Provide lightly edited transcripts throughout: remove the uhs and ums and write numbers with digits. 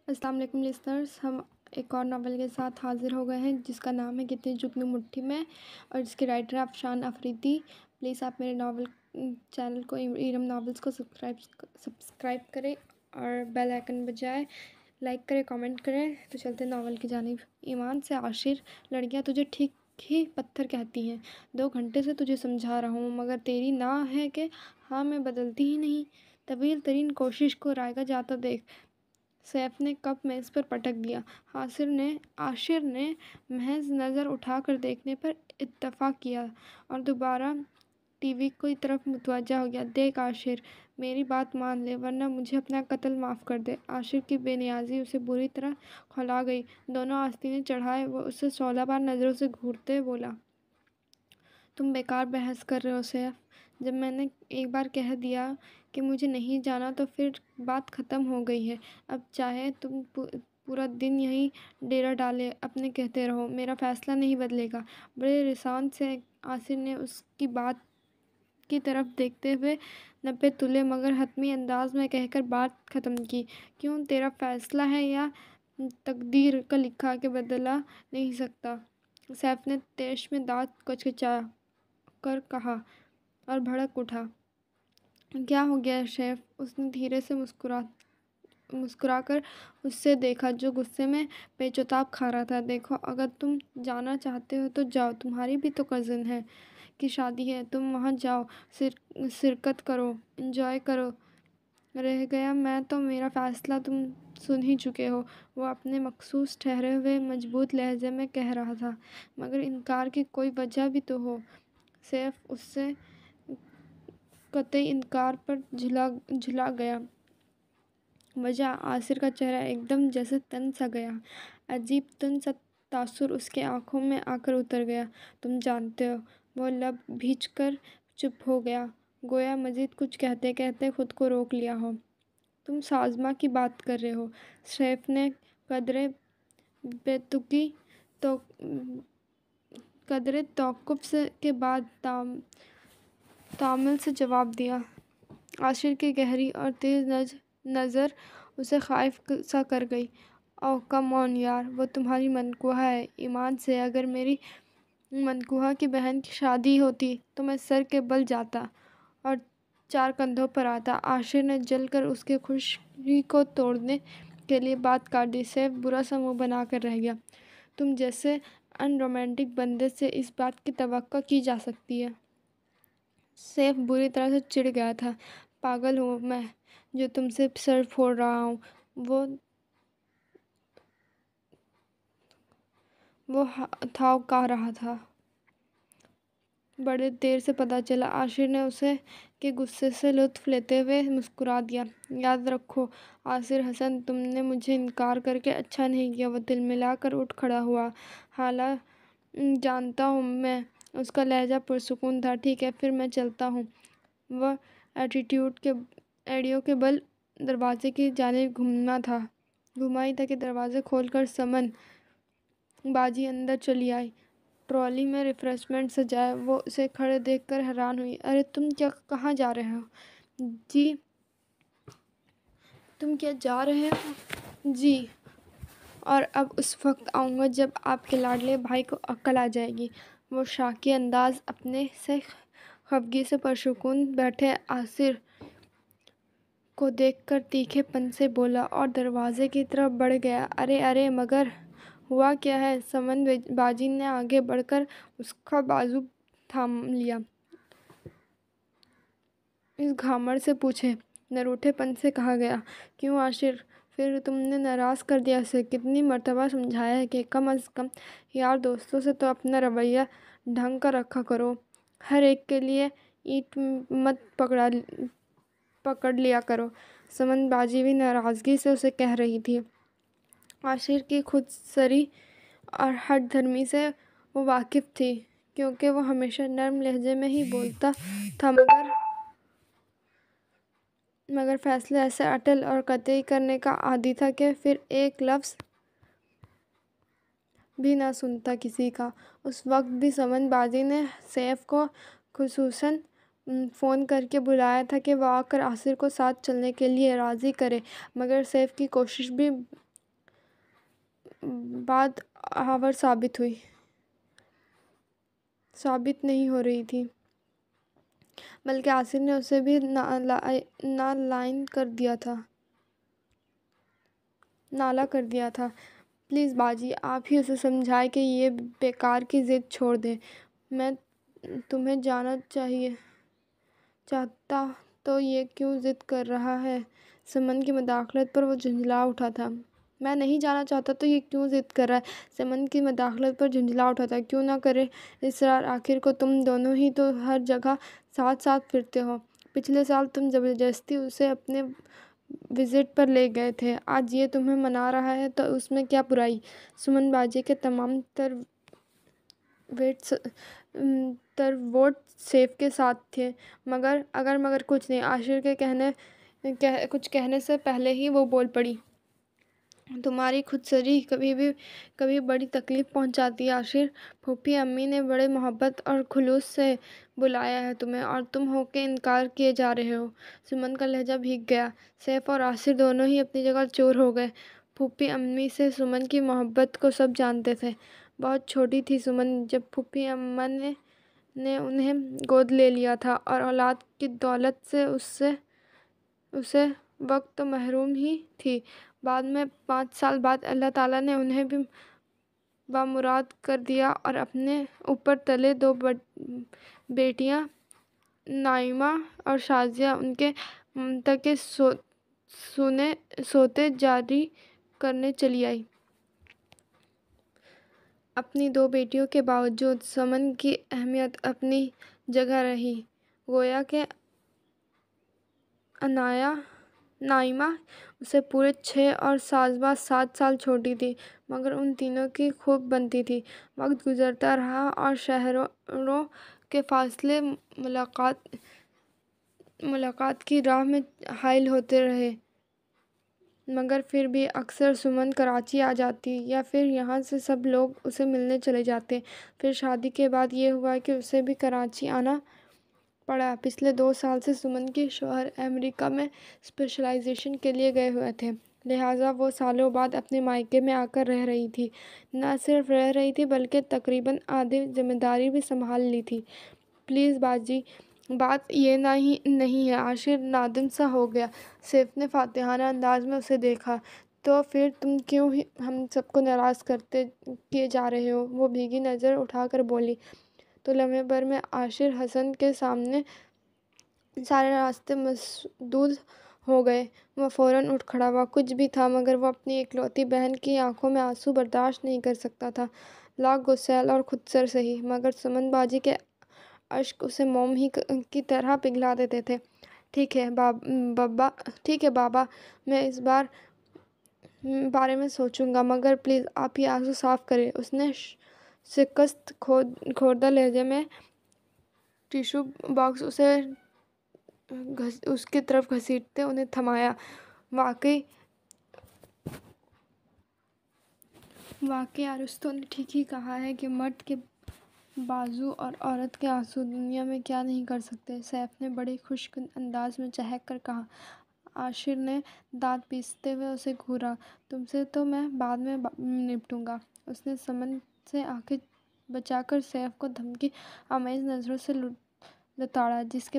السلام علیکم لسنرس، ہم ایک اور ناول کے ساتھ حاضر ہو گئے ہیں جس کا نام ہے کتنی جگنو مٹھی میں، اور جس کے رائٹر ہیں افشان افریدی۔ پلیز آپ میرے ناول چینل کو ایرم ناولز کو سبسکرائب کریں اور بیل آئیکن بجائے لائک کریں، کامنٹ کریں۔ تو چلتے ہیں ناول کی جانب۔ ایمان سے عاشر، لڑکیاں تجھے ٹھیک ہی پتھر کہتی ہیں۔ 2 گھنٹے سے تجھے سمجھا رہا ہوں مگر تیری نہ ہے کہ ہاں میں بدلتی ہی نہیں۔ طویل ترین کوشش کو رائگاں جاتا دیکھ سیف نے کپ میز پر پٹک دیا۔ عاشر نے محض نظر اٹھا کر دیکھنے پر اتفاق کیا اور دوبارہ ٹی وی کی طرف متوجہ ہو گیا۔ دیکھ عاشر، میری بات مان لے ورنہ مجھے اپنا قتل معاف کر دے۔ عاشر کی بے نیازی اسے بری طرح کھلا گئی۔ دونوں آستینے چڑھائے وہ اسے 16 بار نظروں سے گھورتے بولا، تم بیکار بحث کر رہے ہو سیف۔ جب میں نے ایک بار کہہ دیا کہ مجھے نہیں جانا تو پھر بات ختم ہو گئی ہے۔ اب چاہے تم پورا دن یہیں ڈیرا ڈالے اپنے کہتے رہو، میرا فیصلہ نہیں بدلے گا۔ بڑے رسان سے عاشر نے اس کی بات کی طرف دیکھتے ہوئے 90 تلے مگر حتمی انداز میں کہہ کر بات ختم کی۔ کیوں، تیرا فیصلہ ہے یا تقدیر کا لکھا کہ بدلا نہیں سکتا؟ سیف نے تیش میں دانت کچکچا کر کہا اور بھڑک اٹھا۔ کیا ہو گیا سیف؟ اس نے دھیرے سے مسکرا کر اس سے دیکھا جو غصے میں پیچ و تاب کھا رہا تھا۔ دیکھو، اگر تم جانا چاہتے ہو تو جاؤ، تمہاری بھی تو کزن ہے کی شادی ہے، تم وہاں جاؤ، شرکت کرو، انجوائے کرو۔ رہ گیا میں تو میرا فیصلہ تم سن ہی چکے ہو، وہ اپنے مخصوص ٹھہرے ہوئے مضبوط لہجے میں کہہ رہا تھا۔ مگر انکار کی کوئی وجہ بھی تو ہو۔ سیف اس سے قطعی انکار پر جھلا گیا۔ وجہ؟ عاشر کا چہرہ ایک دم جیسے تن سا گیا۔ عجیب تن سا تاثر اس کے آنکھوں میں آ کر اتر گیا۔ تم جانتے ہو؟ وہ لب بھیج کر چپ ہو گیا، گویا مزید کچھ کہتے کہتے خود کو روک لیا ہو۔ تم سازما کی بات کر رہے ہو؟ سیف نے قدرے توقف کے بعد تامل سے جواب دیا۔ عاشر کی گہری اور تیز نظر اسے خائف سا کر گئی۔ اوہ کم آن یار، وہ تمہاری منقوہ ہے۔ ایمان سے، اگر میری منقوہ کی بہن کی شادی ہوتی تو میں سر کے بل جاتا اور 4 کندھوں پر آتا۔ عاشر نے جل کر اس کے خوشی کو توڑنے کے لیے بات کاٹ دی۔ سیف برا سا منہ بنا کر رہ گیا۔ تم جیسے ان رومانٹک بندے سے اس بات کی توقع کی جا سکتی ہے؟ سیف بری طرح سے چڑ گیا تھا۔ پاگل ہوں میں جو تم سے سر پھوڑ رہا ہوں؟ وہ تھاو کہہ رہا تھا۔ بڑے دیر سے پتہ چلا۔ عاشر نے اسے کے غصے سے لطف لیتے ہوئے مسکرا دیا۔ یاد رکھو عاصر حسن، تم نے مجھے انکار کر کے اچھا نہیں کیا۔ وہ تلملا کر اٹھ کھڑا ہوا۔ حالا جانتا ہوں میں۔ اس کا لہجہ پرسکون تھا۔ ٹھیک ہے پھر میں چلتا ہوں۔ وہ ایڑیوں کے بل دروازے کی جانب گھمائی تھا کہ دروازے کھول کر سمن باجی اندر چلی آئی۔ ٹرالی میں ریفریشمنٹ سجائے۔ وہ اسے کھڑے دیکھ کر حیران ہوئی۔ ارے تم کہاں جا رہے ہو؟ جی تم کیا جا رہے ہو؟ جی، اور اب اس وقت آؤں گا جب آپ کے لاڈلے بھائی کو عقل آ جائے گی۔ وہ شاکی انداز اپنے سے خفگی سے پرسکون بیٹھے عاشر کو دیکھ کر تیکھے پن سے بولا اور دروازے کی طرف بڑھ گیا۔ ارے مگر ہوا کیا ہے؟ سمن باجی نے آگے بڑھ کر اس کا بازو تھام لیا۔ اس گھامڑ سے پوچھے، نروٹھے پن سے کہا گیا۔ کیوں عاشر، پھر تم نے ناراض کر دیا اسے؟ کتنی مرتبہ سمجھایا ہے کہ کم از کم یار دوستوں سے تو اپنا رویہ ڈھنگ کا رکھا کرو، ہر ایک کے لیے اینٹ مت پکڑ لیا کرو۔ سمن باجی بھی ناراضگی سے اسے کہہ رہی تھی۔ عاشر کی خود سری اور ہٹ دھرمی سے وہ واقف تھی کیونکہ وہ ہمیشہ نرم لہجے میں ہی بولتا تھا مگر فیصلے ایسے اٹل اور قطعی کرنے کا عادی تھا کہ پھر ایک لفظ بھی نہ سنتا کسی کا۔ اس وقت بھی سمن باجی نے سیف کو خصوصاً فون کر کے بلایا تھا کہ وہ آ کر عاشر کو ساتھ چلنے کے لیے راضی کرے، مگر سیف کی کوشش بھی بعد آور ثابت نہیں ہو رہی تھی، بلکہ آصر نے اسے بھی نالا کر دیا تھا۔ پلیز باجی، آپ ہی اسے سمجھائیں کہ یہ بیکار کی ضد چھوڑ دے۔ میں تمہیں جانا چاہتا تو یہ کیوں ضد کر رہا ہے؟ سمن کی مداخلت پر وہ جھنجھلا اٹھا تھا۔ میں نہیں جانا چاہتا تو یہ کیوں ضد کر رہا ہے؟ سمن کی مداخلت پر جھنجھلا اٹھا تھا۔ کیوں نہ کرے اصرار، آخر کو تم دونوں ہی تو ہر جگہ ساتھ ساتھ پھرتے ہو۔ پچھلے سال تم زبردستی اسے اپنے وزٹ پر لے گئے تھے، آج یہ تمہیں منا رہا ہے تو اس میں کیا برائی؟ سمن باجی کے تمام تر ووٹ سیف کے ساتھ تھے، مگر کچھ نہیں۔ عاشر کے کچھ کہنے سے پہلے ہی وہ بول پڑی۔ تمہاری خودسری کبھی بڑی تکلیف پہنچاتی ہے عاشر۔ پھوپھی امی نے بڑے محبت اور خلوص سے بلایا ہے تمہیں اور تم ہو کے انکار کیے جا رہے ہو۔ سمن کا لہجہ بھیگ گیا۔ سیف اور عاشر دونوں ہی اپنی جگہ چور ہو گئے۔ پھوپھی امی سے سمن کی محبت کو سب جانتے تھے۔ بہت چھوٹی تھی سمن جب پھوپھی اماں نے انہیں گود لے لیا تھا اور اولاد کی دولت سے اسے وقت تو محروم ہی تھی۔ بعد میں 5 سال بعد اللہ تعالیٰ نے انہیں بھی بامراد کر دیا اور اپنے اوپر تلے 2 بیٹیاں نائمہ اور شازیہ ان کے ممتا کے سوتے جاری کرنے چلی آئی۔ اپنی 2 بیٹیوں کے باوجود سمن کی اہمیت اپنی جگہ رہی۔ گویا کہ نائمہ اسے پورے 6 اور شازیہ 7 سال چھوٹی تھی، مگر ان تینوں کی خوب بنتی تھی۔ وقت گزرتا رہا اور شہروں کے فاصلے ملاقات کی راہ میں حائل ہوتے رہے، مگر پھر بھی اکثر سمن کراچی آ جاتی یا پھر یہاں سے سب لوگ اسے ملنے چلے جاتے۔ پھر شادی کے بعد یہ ہوا کہ اسے بھی کراچی آنا پڑا۔ پچھلے 2 سال سے سمن کے شوہر امریکہ میں اسپیشلائزیشن کے لیے گئے ہوئے تھے، لہٰذا وہ سالوں بعد اپنے مائکے میں آ کر رہ رہی تھی۔ نہ صرف رہ رہی تھی بلکہ تقریباً آدھی ذمہ داری بھی سنبھال لی تھی۔ پلیز باجی، بات یہ نہیں ہے۔ عاشر نادم سا ہو گیا۔ سیف نے فاتحانہ انداز میں اسے دیکھا۔ تو پھر تم کیوں ہم سب کو ناراض کیے جا رہے ہو؟ وہ بھیگی نظر اٹھا کر بولی۔ تو لمحے بھر میں عاشر حسن کے سامنے سارے راستے مسدود ہو گئے۔ وہ فوراً اٹھ کھڑا ہوا۔ کچھ بھی تھا مگر وہ اپنی اکلوتی بہن کی آنکھوں میں آنسو برداشت نہیں کر سکتا تھا، لاکھ غسیل اور خودسر سہی، مگر سمن باجی کے اشک اسے موم کی طرح پگھلا دیتے تھے۔ ٹھیک ہے بابا، میں اس بارے میں سوچوں گا، مگر پلیز آپ یہ آنسو صاف کریں۔ اس نے شکست خوردہ لہجے میں ٹیشو باکس اس کی طرف گھسیٹتے انہیں تھمایا۔ واقعی ارسطو نے ٹھیک ہی کہا ہے کہ مرد کے بازو اور عورت کے آنسو دنیا میں کیا نہیں کر سکتے۔ سیف نے بڑے خشک انداز میں چہک کر کہا۔ عاشر نے دانت پیستے ہوئے اسے گھورا۔ تم سے تو میں بعد میں نپٹوں گا۔ اس نے سمن سے آنکھیں بچا کر سیف کو دھمکی آمیز نظروں سے لتاڑا، جس کے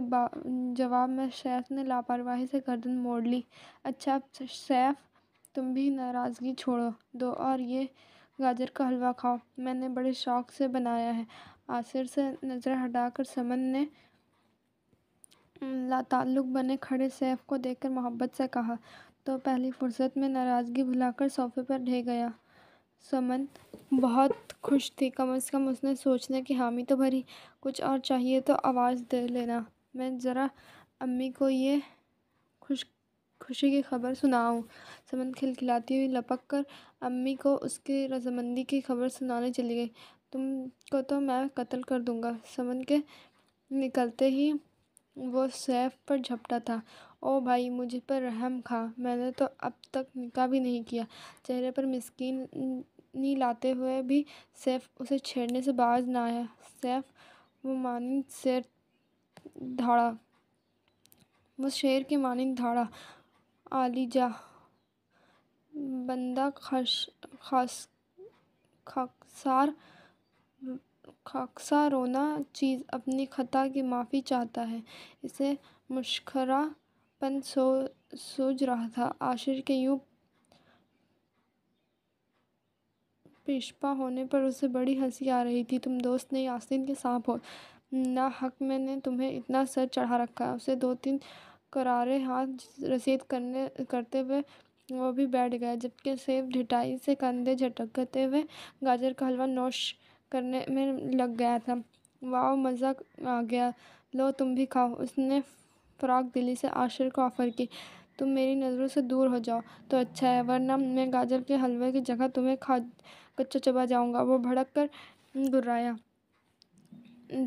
جواب میں سیف نے لاپرواہی سے گردن موڑ لی۔ اچھا سیف، تم بھی ناراضگی چھوڑ دو اور یہ گاجر کا حلوہ کھاؤ، میں نے بڑے شوق سے بنایا ہے۔ عاشر سے نظر ہٹا کر سمن نے لاتعلق بنے کھڑے سیف کو دیکھ کر محبت سے کہا، تو پہلی فرصت میں ناراضگی بھلا کر صوفے پر ڈھہ گیا۔ سمن بہت خوش تھی، کم از کم اس نے سوچنے کی حامی تو بھری۔ کچھ اور چاہیے تو آواز دے لینا، میں ذرا امی کو یہ خوشی کی خبر سناؤں۔ سمن کھلکھلاتی ہوئی لپک کر امی کو اس کی رضامندی کی خبر سنانے چلی گئی۔ تم کو تو میں قتل کر دوں گا۔ سمن کے نکلتے ہی وہ سیف پر جھپٹا تھا۔ او بھائی، مجھ پر رحم کھا، میں نے تو اب تک نکاح بھی نہیں کیا۔ چہرے پر مسکینی لاتے ہوئے بھی سیف اسے چھیڑنے سے باز نہ آیا۔ سیف، وہ شیر کی مانند دھاڑا، عالی جا بندہ خاکسار رونا چیز اپنی خطا کی معافی چاہتا ہے، اسے مسخرہ پن سوچ رہا تھا۔ عاشر کے یوں پیشپا ہونے پر اسے بڑی ہنسی آ رہی تھی۔ تم دوست نہیں، آستین کے سانپ ہو، ناحق میں نے تمہیں اتنا سر چڑھا رکھا ہے۔ اسے 2-3 کرارے ہاتھ رسید کرتے ہوئے وہ بھی بیٹھ گیا، جبکہ سیف ڈھٹائی سے کندھے جھٹکتے ہوئے گاجر کا حلوہ نوش کرنے میں لگ گیا تھا۔ واؤ، مزہ آ گیا، لو تم بھی کھاؤ، اس نے فراق دلی سے عاشر کو آفر کی۔ تم میری نظروں سے دور ہو جاؤ تو اچھا ہے، ورنہ میں گاجر کے حلوے کی جگہ تمہیں کچا چبا جاؤں گا۔ وہ بھڑک کر گررایا۔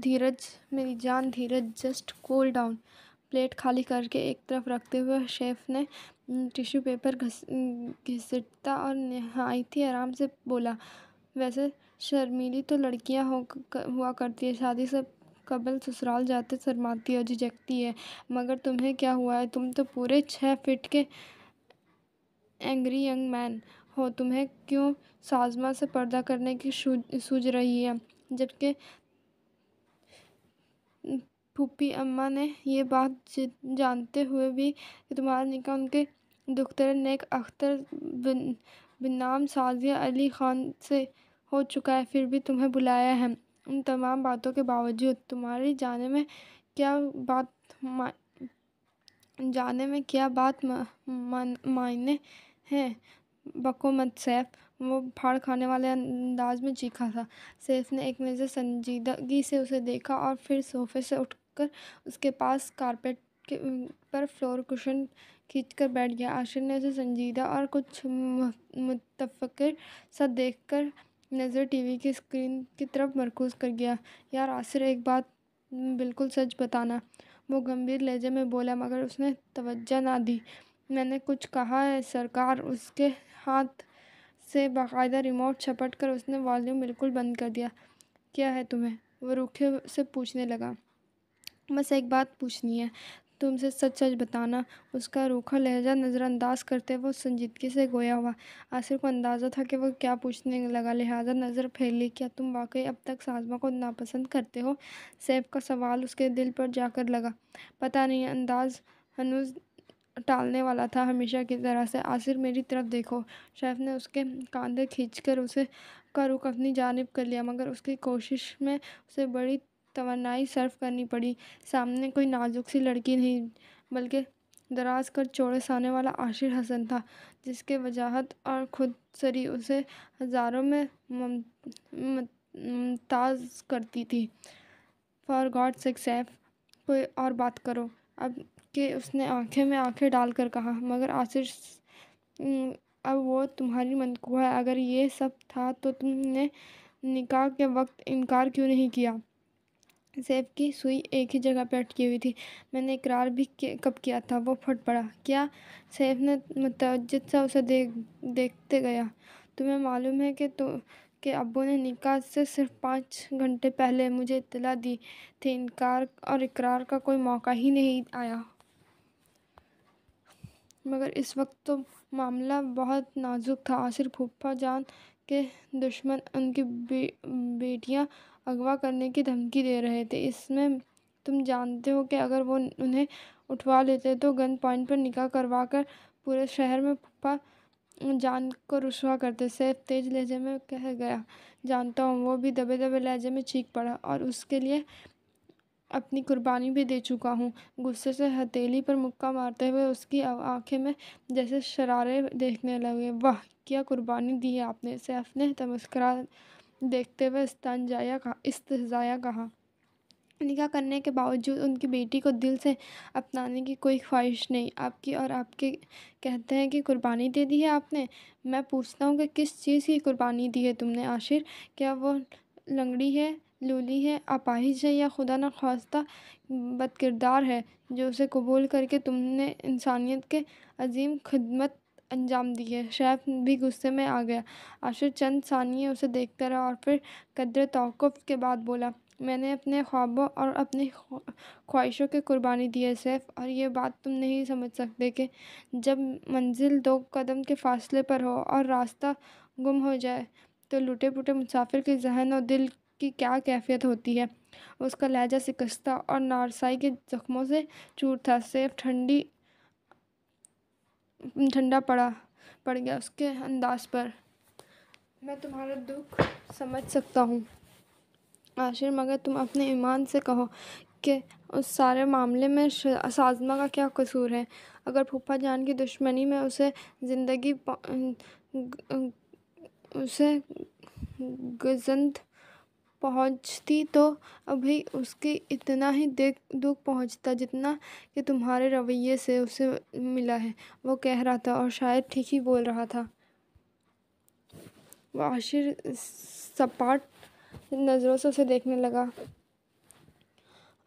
دھیرج میری جان، Dheeraj, just cool down. Plate خالی کر کے ایک طرف رکھتے ہوئے شیف نے ٹیشو پیپر گھسیٹتا اور نہایت ہی آرام سے بولا، ویسے شرمیلی تو لڑکیاں ہوا کرتی ہیں، شادی سے قبل سسرال جاتے شرماتی اور جھجکتی ہیں، مگر تمہیں کیا ہوا ہے؟ تم تو پورے 6 فٹ کے اینگری ینگ مین ہو، تمہیں کیوں سازما سے پردہ کرنے کی سوجھ رہی ہے؟ جبکہ پھوپھی اماں نے یہ بات جانتے ہوئے بھی کہ تمہارا نکاح ان کے دختر نیک اختر بنام سعدیہ علی خان سے ہو چکا ہے، پھر بھی تمہیں بلایا ہے۔ ان تمام باتوں کے باوجود تمہاری جانے میں کیا بات معنی ہے؟ بکو مت سیف، وہ پھاڑ کھانے والے انداز میں چیخا تھا۔ سیف نے ایک نظر سنجیدگی سے اسے دیکھا اور پھر صوفے سے اٹھ کر اس کے پاس کارپیٹ پر فلور کشن کھینچ کر بیٹھ گیا۔ عاشر نے اسے سنجیدہ اور کچھ متفکر سا دیکھ کر نظر ٹی وی کی اسکرین کی طرف مرکوز کر گیا۔ یار عاصر، ایک بات بالکل سچ بتانا، وہ گمبھیر لہجے میں بولا، مگر اس نے توجہ نہ دی۔ میں نے کچھ کہا ہے سرکار؟ اس کے ہاتھ سے باقاعدہ ریموٹ جھپٹ کر اس نے والیوم بالکل بند کر دیا۔ کیا ہے تمہیں؟ وہ روکھے سے پوچھنے لگا۔ بس ایک بات پوچھنی ہے، تم سے سچ سچ بتانا۔ اس کا روکھا لہجہ نظر انداز کرتے وہ سنجیدگی سے گویا ہوا۔ عاصر کو اندازہ تھا کہ وہ کیا پوچھنے لگا، لہٰذا نظر پھیر لی۔ کیا تم واقعی اب تک سازما کو ناپسند کرتے ہو؟ سیف کا سوال اس کے دل پر جا کر لگا۔ پتہ نہیں، انداز ہنوز ٹالنے والا تھا، ہمیشہ کی طرح سے۔ عاصر میری طرف دیکھو۔ شیف نے اس کے کاندھے کھینچ کر اسے کا رخ اپنی جانب کر لیا، مگر اس کی کوشش میں اسے بڑی توانائی صرف کرنی پڑی۔ سامنے کوئی نازک سی لڑکی نہیں، بلکہ دراز کر چوڑے سانے والا عاشر حسن تھا، جس کی وجاہت اور خود سری اسے ہزاروں میں ممتاز کرتی تھی۔ فار گاڈ سیک سیف، کوئی اور بات کرو اب، کہ اس نے آنکھیں میں آنکھیں ڈال کر کہا۔ مگر عاصر، اب وہ تمہاری منقوہ ہے، اگر یہ سب تھا تو تم نے نکاح کے وقت انکار کیوں نہیں کیا؟ سیف کی سوئی ایک ہی جگہ پہ اٹکی ہوئی تھی۔ میں نے اقرار بھی کب کیا تھا؟ وہ پھٹ پڑا۔ کیا؟ سیف نے متعجب سا اسے دیکھتے گیا۔ تمہیں معلوم ہے کہ ابو نے نکاح سے صرف 5 گھنٹے پہلے مجھے اطلاع دی تھی، انکار اور اقرار کا کوئی موقع ہی نہیں آیا۔ مگر اس وقت تو معاملہ بہت نازک تھا عاصر، پھوپھا جان کے دشمن ان کی بیٹیاں اغوا کرنے کی دھمکی دے رہے تھے۔ اس میں تم جانتے ہو کہ اگر وہ انہیں اٹھوا لیتے تو گن پوائنٹ پر نکاح کروا کر پورے شہر میں پھوپھا جان کو رسوا کرتے۔ سیف تیز لہجے میں کہہ گیا۔ جانتا ہوں، وہ بھی دبے دبے لہجے میں چیخ پڑا، اور اس کے لیے اپنی قربانی بھی دے چکا ہوں۔ غصے سے ہتھیلی پر مکہ مارتے ہوئے اس کی آنکھیں میں جیسے شرارے دیکھنے لگے۔ واہ، کیا قربانی دی ہے آپ نے؟ سیف نے تمسکرا دیکھتے ہوئے استہزائیہ کہا۔ نکاح کرنے کے باوجود ان کی بیٹی کو دل سے اپنانے کی کوئی خواہش نہیں آپ کی، اور آپ کہتے ہیں کہ قربانی دے دی ہے آپ نے؟ میں پوچھتا ہوں کہ کس چیز کی قربانی دی ہے تم نے عاشر؟ کیا وہ لنگڑی ہے، لولی ہے، اپاہج ہے، یا خدا نخواستہ بدکردار ہے، جو اسے قبول کر کے تم نے انسانیت کے عظیم خدمت انجام دی ہے؟ شیف بھی غصے میں آ گیا۔ عاشر چند ثانیے اسے دیکھتا رہا اور پھر قدرے توقف کے بعد بولا، میں نے اپنے خوابوں اور اپنی خواہشوں کی قربانی دی ہے سیف، اور یہ بات تم نہیں سمجھ سکتے کہ جب منزل 2 قدم کے فاصلے پر ہو اور راستہ گم ہو جائے تو لٹے پٹے مسافر کے ذہن اور دل کی کیا کیفیت ہوتی ہے۔ اس کا لہجہ شکستہ اور نارسائی کے زخموں سے چور تھا۔ سیف ٹھنڈا پڑ گیا اس کے انداز پر۔ میں تمہارا دکھ سمجھ سکتا ہوں عاشر، مگر تم اپنے ایمان سے کہو کہ اس سارے معاملے میں سازمہ کا کیا قصور ہے؟ اگر پھوپھا جان کی دشمنی میں اسے گزند پہنچتی تو ابھی اس کی اتنا ہی دکھ پہنچتا جتنا کہ تمہارے رویے سے اسے ملا ہے۔ وہ کہہ رہا تھا اور شاید ٹھیک ہی بول رہا تھا۔ وہ عاشر سپاٹ نظروں سے اسے دیکھنے لگا۔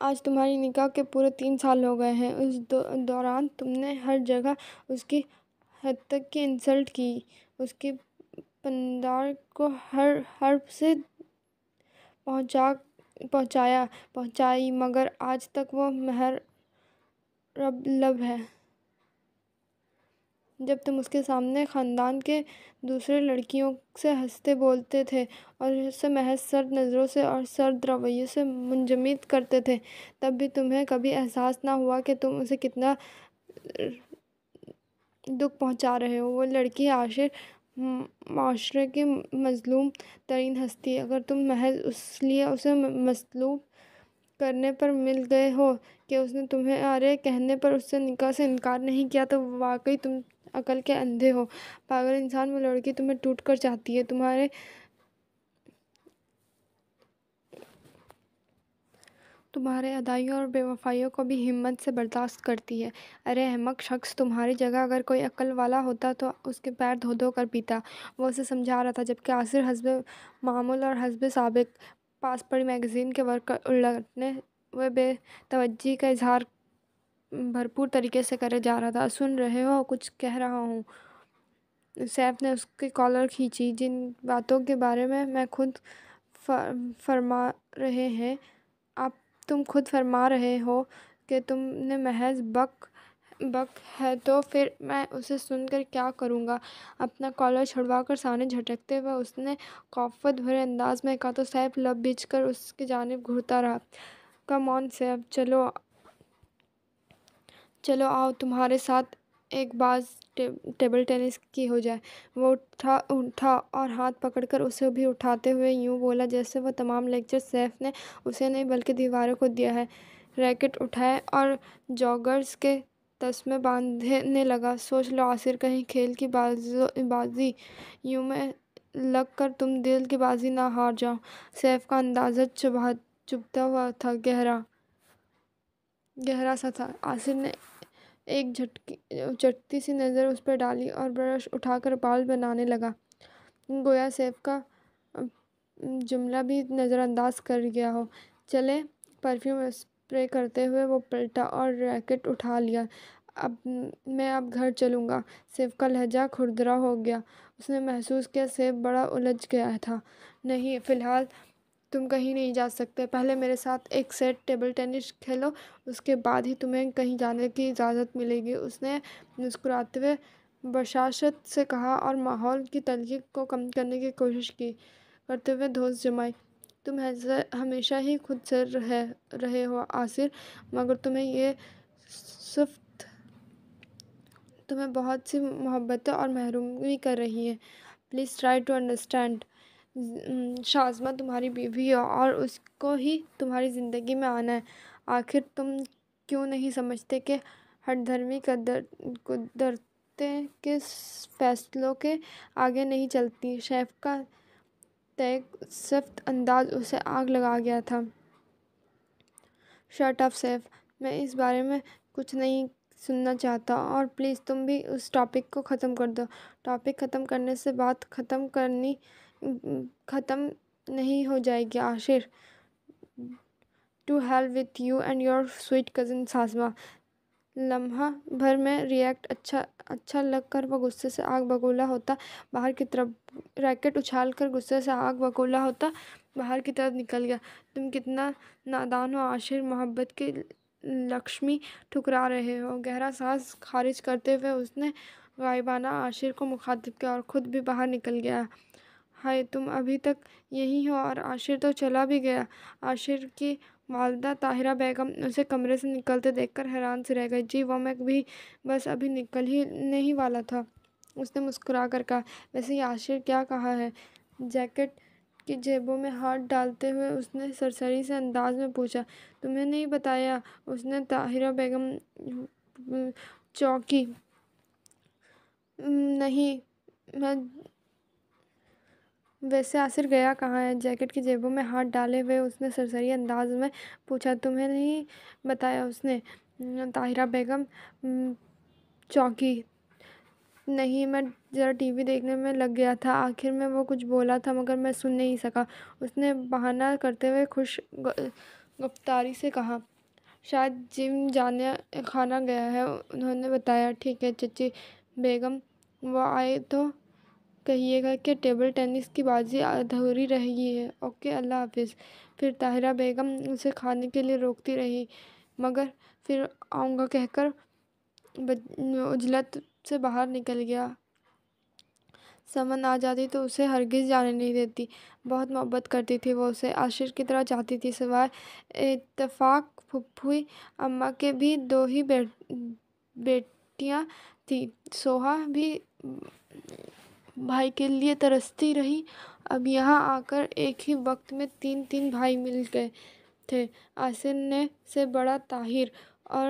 آج تمہاری نکاح کے پورے 3 سال ہو گئے ہیں۔ اس دوران تم نے ہر جگہ اس کی حد تک کی انسلٹ کی، اس کی پندار کو ہر حرف سے پہنچائی، مگر آج تک وہ مہر لب ہے۔ جب تم اس کے سامنے خاندان کے دوسرے لڑکیوں سے ہنستے بولتے تھے اور اسے محض سرد نظروں سے اور سرد رویے سے منجمد کرتے تھے، تب بھی تمہیں کبھی احساس نہ ہوا کہ تم اسے کتنا دکھ پہنچا رہے ہو۔ وہ لڑکی عاشر معاشرے کی مظلوم ترین ہستی۔ اگر تم محض اس لیے اسے مصلوب کرنے پر مل گئے ہو کہ اس نے تمہارے کہنے پر اس سے نکاح سے انکار نہیں کیا تو واقعی تم عقل کے اندھے ہو۔ پاگل انسان، وہ لڑکی تمہیں ٹوٹ کر چاہتی ہے، تمہارے ادائیوں اور بے وفائیوں کو بھی ہمت سے برداشت کرتی ہے۔ ارے احمق شخص، تمہاری جگہ اگر کوئی عقل والا ہوتا تو اس کے پیر دھو دھو کر پیتا۔ وہ اسے سمجھا رہا تھا، جبکہ عاصر حسب معمول اور حسب سابق پاس پڑی میگزین کے ورق الٹنے و بے توجہی کا اظہار بھرپور طریقے سے کرے جا رہا تھا۔ سن رہے ہو کچھ کہہ رہا ہوں؟ سیف نے اس کی کالر کھینچی۔ جن باتوں کے بارے میں خود فرما رہے ہیں، تم خود فرما رہے ہو کہ تم نے محض بک ہے، تو پھر میں اسے سن کر کیا کروں گا؟ اپنا کالر چھڑوا کر سامنے جھٹکتے ہوئے اس نے خوفت بھرے انداز میں کہا تو سیف لب بھیج کر اس کی جانب گھورتا رہا۔ کم آن سیف، چلو آؤ تمہارے ساتھ ایک باز ٹیبل ٹینس کی ہو جائے۔ وہ اٹھا اور ہاتھ پکڑ کر اسے بھی اٹھاتے ہوئے یوں بولا جیسے وہ تمام لیکچر سیف نے اسے نہیں بلکہ دیواروں کو دیا ہے۔ ریکٹ اٹھائے اور جوگرز کے تسمے باندھنے لگا۔ سوچ لو عاصر، کہیں کھیل کی بازی یوں میں لگ کر تم دل کی بازی نہ ہار جاؤ۔ سیف کا انداز چبھتا ہوا تھا، گہرا سا تھا۔ عاصر نے ایک چٹتی سی نظر اس پر ڈالی اور برش اٹھا کر بال بنانے لگا، گویا سیف کا جملہ بھی نظر انداز کر گیا ہو۔ چلے، پرفیوم اسپرے کرتے ہوئے وہ پلٹا اور ریکٹ اٹھا لیا۔ میں اب گھر چلوں گا۔ سیف کا لہجہ کھردرا ہو گیا۔ اس نے محسوس کیا سیف بڑا الجھ گیا تھا۔ نہیں، فی الحال تم کہیں نہیں جا سکتے۔ پہلے میرے ساتھ ایک سیٹ ٹیبل ٹینس کھیلو، اس کے بعد ہی تمہیں کہیں جانے کی اجازت ملے گی۔ اس نے مسکراتے ہوئے بشاشت سے کہا اور ماحول کی تلخی کو کم کرنے کی کوشش کرتے ہوئے دھوس جمائی۔ تم ہمیشہ ہی خود سے رہے ہو عاصر، مگر تمہیں بہت سی محبتیں اور محرومی کر رہی ہیں۔ Please try to understand. Shazma تمہاری بیوی ہے اور اس کو ہی تمہاری زندگی میں آنا ہے۔ آخر تم کیوں نہیں سمجھتے کہ ہٹ دھرمی قدرتیں کے فیصلوں کے آگے نہیں چلتی؟ سیف کا تیگ سفت انداز اسے آگ لگا گیا تھا۔ شٹ اپ سیف، میں اس بارے میں کچھ نہیں سننا چاہتا، اور پلیز تم بھی اس ٹاپک کو ختم کر دو۔ ٹاپک ختم کرنے سے بات ختم نہیں ہو جائے گی Ashir. To hell with you and your sweet cousin Sazma. لمحہ بھر میں اچھا لگ کر وہ غصے سے آگ بگولا ہوتا باہر کی طرف ریکٹ اچھال کر غصے سے آگ بگولا ہوتا باہر کی طرف نکل گیا۔ تم کتنا نادان ہو عاشر، محبت کی لکشمی ٹھکرا رہے ہو۔ گہرا سانس خارج کرتے ہوئے اس نے غائبانہ عاشر کو مخاطب کیا اور خود بھی باہر نکل گیا۔ ہائے، تم ابھی تک یہیں ہو اور عاشر تو چلا بھی گیا۔ عاشر کی والدہ طاہرہ بیگم اسے کمرے سے نکلتے دیکھ کر حیران سے رہ گئی۔ جی وہ میں بھی بس ابھی نکل ہی نہیں والا تھا، اس نے مسکرا کر کہا۔ ویسے یہ عاشر کیا کہا ہے؟ جیکٹ کی جیبوں میں ہاتھ ڈالتے ہوئے اس نے سرسری سے انداز میں پوچھا۔ تمہیں نہیں بتایا؟ اس نے طاہرہ بیگم چونکی۔ نہیں میں ویسے عاشر گیا کہاں ہے؟ جیکٹ کی جیبوں میں ہاتھ ڈالے ہوئے اس نے سرسری انداز میں پوچھا۔ تمہیں نہیں بتایا؟ اس نے طاہرہ بیگم چونکی۔ نہیں، میں ذرا ٹی وی دیکھنے میں لگ گیا تھا، آخر میں وہ کچھ بولا تھا مگر میں سن نہیں سکا، اس نے بہانہ کرتے ہوئے خوش گفتاری سے کہا۔ شاید جم جانے خانہ گیا ہے، انہوں نے بتایا۔ ٹھیک ہے چچی بیگم، وہ آئے تو کہیے گا کہ ٹیبل ٹینس کی بازی ادھوری رہ گئی ہے۔ اوکے، اللہ حافظ۔ پھر طاہرہ بیگم اسے کھانے کے لیے روکتی رہی مگر پھر آؤں گا کہہ کر عجلت سے باہر نکل گیا۔ سمن آ جاتی تو اسے ہرگز جانے نہیں دیتی، بہت محبت کرتی تھی وہ اسے، عاشر کی طرح چاہتی تھی۔ سوائے اتفاق پھپھی اماں کے بھی دو ہی بیٹیاں تھیں، سوہا بھی بھائی کے لیے ترستی رہی، اب یہاں آ کر ایک ہی وقت میں تین تین بھائی مل گئے تھے، عاشر نے سے بڑا طاہر اور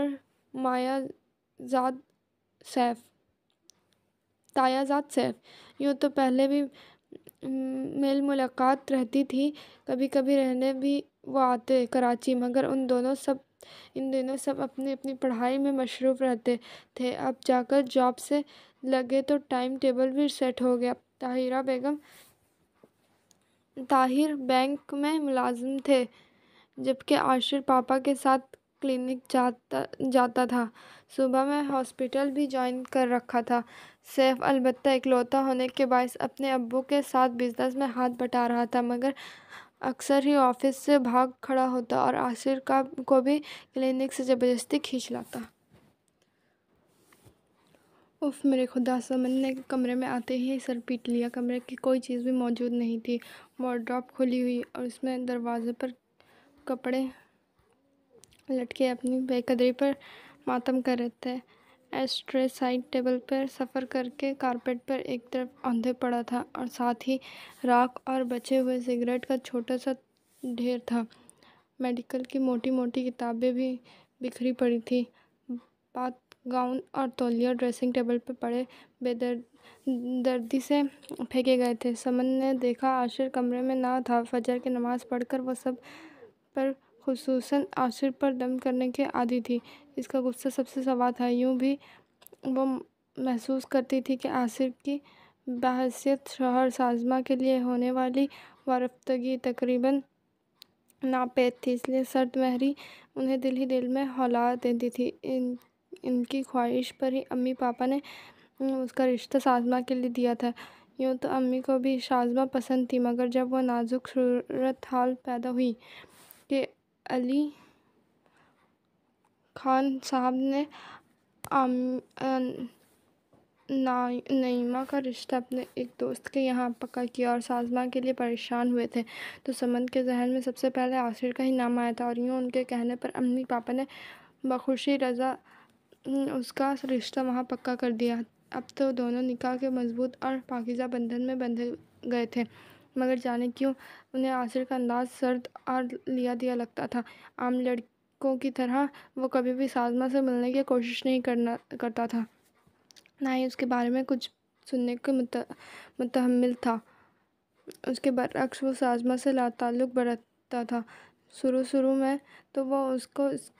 تایازاد سیف۔ یوں تو پہلے بھی میل ملاقات رہتی تھی، کبھی کبھی رہنے بھی وہ آتے کراچی، مگر ان دنوں سب اپنی اپنی پڑھائی میں مصروف رہتے تھے، اب جا کر جاب سے لگے تو ٹائم ٹیبل بھی سیٹ ہو گیا۔ طاہر بینک میں ملازم تھے جبکہ عاشر پاپا کے ساتھ کلینک جاتا تھا، صوبہ میں ہاسپٹل بھی جوائن کر رکھا تھا۔ سیف البتہ اکلوتا ہونے کے باعث اپنے ابو کے ساتھ بزنس میں ہاتھ بٹا رہا تھا، مگر اکثر ہی آفس سے بھاگ کھڑا ہوتا اور عاشر کو بھی کلینک سے زبردستی کھینچ لاتا۔ اف میرے خدا! سمن نے کمرے میں آتے ہی سر پیٹ لیا، کمرے کی کوئی چیز بھی موجود نہیں تھی، وارڈروب کھلی ہوئی اور اس میں دروازے پر کپڑے لٹکے اپنی بے قدری پر ماتم کر رہے تھے۔ ایش ٹرے سائڈ ٹیبل پر سفر کر کے کارپیٹ پر ایک طرف اوندھے پڑا تھا اور ساتھ ہی راکھ اور بچے ہوئے سگریٹ کا چھوٹا سا ڈھیر تھا۔ میڈیکل کی موٹی موٹی کتابیں بھی بکھری پڑی تھیں، باتھ گاؤن اور تولیہ ڈریسنگ ٹیبل پر پڑے بے دردی سے پھینکے گئے تھے۔ سمن نے دیکھا عاشر کمرے میں نہ تھا، فجر کی نماز پڑھ کر وہ سب پر خصوصاً عاشر پر دم کرنے کی عادی تھی، اس کا غصہ سب سے سوا تھا۔ یوں بھی وہ محسوس کرتی تھی کہ عاشر کی بحیثیت شوہر سازمہ کے لیے ہونے والی وارفتگی تقریباً ناپید تھی، اس لیے سرد مہری انہیں دل ہی دل میں ہلا دیتی تھی۔ ان کی خواہش پر ہی امی پاپا نے اس کا رشتہ سازمہ کے لیے دیا تھا۔ یوں تو امی کو بھی شازمہ پسند تھی، مگر جب وہ نازک صورتحال پیدا ہوئی کہ علی خان صاحب نے نعیمہ کا رشتہ اپنے ایک دوست کے یہاں پکا کیا اور سازمہ کے لیے پریشان ہوئے تھے، تو سمن کے ذہن میں سب سے پہلے عاشر کا ہی نام آیا تھا، اور یوں ان کے کہنے پر امی پاپا نے بخوشی رضا اس کا رشتہ وہاں پکا کر دیا۔ اب تو دونوں نکاح کے مضبوط اور پاکیزہ بندھن میں بندھے گئے تھے، مگر جانے کیوں انہیں عاشر کا انداز سرد اور لیا دیا لگتا تھا۔ عام لڑکوں کی طرح وہ کبھی بھی سازمہ سے ملنے کی کوشش نہیں کرتا تھا، نہ ہی اس کے بارے میں کچھ سننے کو متحمل تھا۔ اس کے برعکس وہ سازمہ سے لاتعلق برتتا تھا۔ شروع میں تو وہ اس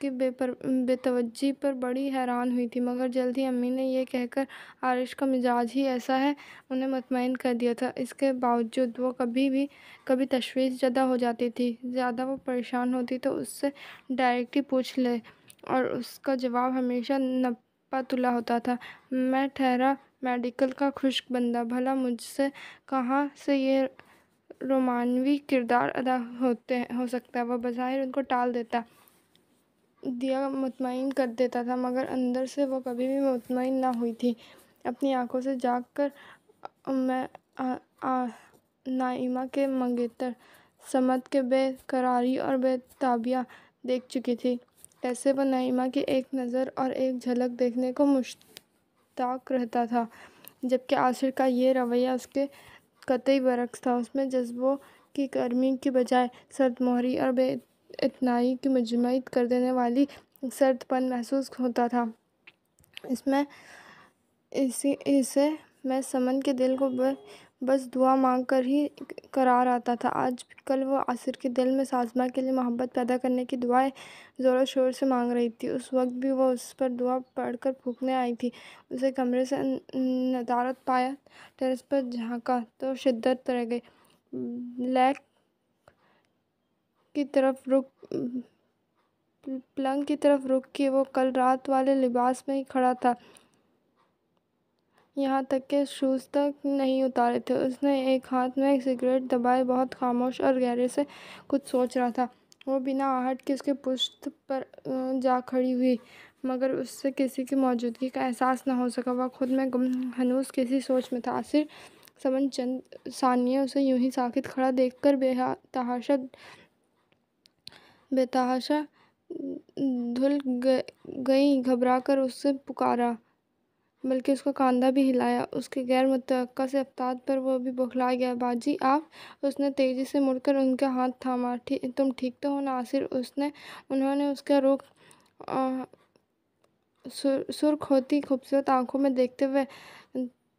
کی بے توجہی پر بڑی حیران ہوئی تھی، مگر جلد ہی امی نے یہ کہہ کر عارش کا مزاج ہی ایسا ہے انہیں مطمئن کر دیا تھا۔ اس کے باوجود وہ کبھی تشویش زدہ ہو جاتی تھی، زیادہ وہ پریشان ہوتی تو اس سے ڈائریکٹلی پوچھ لے اور اس کا جواب ہمیشہ نپا تلا ہوتا تھا، میں ٹھہرا میڈیکل کا خشک بندہ، بھلا مجھ سے کہاں سے یہ رومانوی کردار ادا ہو سکتا ہے۔ وہ بظاہر ان کو ٹال دیا مطمئن کر دیتا تھا، مگر اندر سے وہ کبھی بھی مطمئن نہ ہوئی تھی۔ اپنی آنکھوں سے جاگ کر میں نائمہ کے منگیتر صمت کے بے قراری اور بے تابیہ دیکھ چکی تھی۔ کیسے وہ نائمہ کی ایک نظر اور ایک جھلک دیکھنے کو مشتاق رہتا تھا، جبکہ عاصر کا یہ رویہ اس کے قطعی برعکس تھا۔ اس میں جذبوں کی گرمی کی بجائے سرد مہری اور بے اعتنائی کی مجمد کر دینے والی سرد پن محسوس ہوتا تھا۔ اسے میں سمن کے دل کو بس دعا مانگ کر ہی قرار آتا تھا۔ آج کل وہ عاصر کے دل میں سازمہ کے لیے محبت پیدا کرنے کی دعائیں زور و شور سے مانگ رہی تھی۔ اس وقت بھی وہ اس پر دعا پڑھ کر پھونکنے آئی تھی۔ اسے کمرے سے ندارت پایا، ٹیرس پر جھانکا تو شدت رہ گئی۔ لیک پلنگ کی طرف رخ کی وہ کل رات والے لباس میں ہی کھڑا تھا، یہاں تک کہ شوز تک نہیں اتارے تھے۔ اس نے ایک ہاتھ میں سگریٹ دبائے بہت خاموش اور گہرے سے کچھ سوچ رہا تھا۔ وہ بنا آہٹ کے اس کے پشت پر جا کھڑی ہوئی، مگر اس سے کسی کی موجودگی کا احساس نہ ہو سکا۔ وہ خود میں گم ہنوز کسی سوچ میں تھا۔ عاصر سمن چند ثانیے اسے یوں ہی ساکت کھڑا دیکھ کر بے تحاشا دھل گئیں۔ گھبرا کر اس سے پکارا، بلکہ اس کا کاندھا بھی ہلایا۔ اس کے غیر متوقع سے افتاد پر وہ بھی بوکھلا گیا۔ باجی آپ! اس نے تیزی سے مڑ کر ان کا ہاتھ تھاما۔ تم ٹھیک تو ہو نا عاصر؟ انہوں نے اس کا رخ سرخ ہوتی خوبصورت آنکھوں میں دیکھتے ہوئے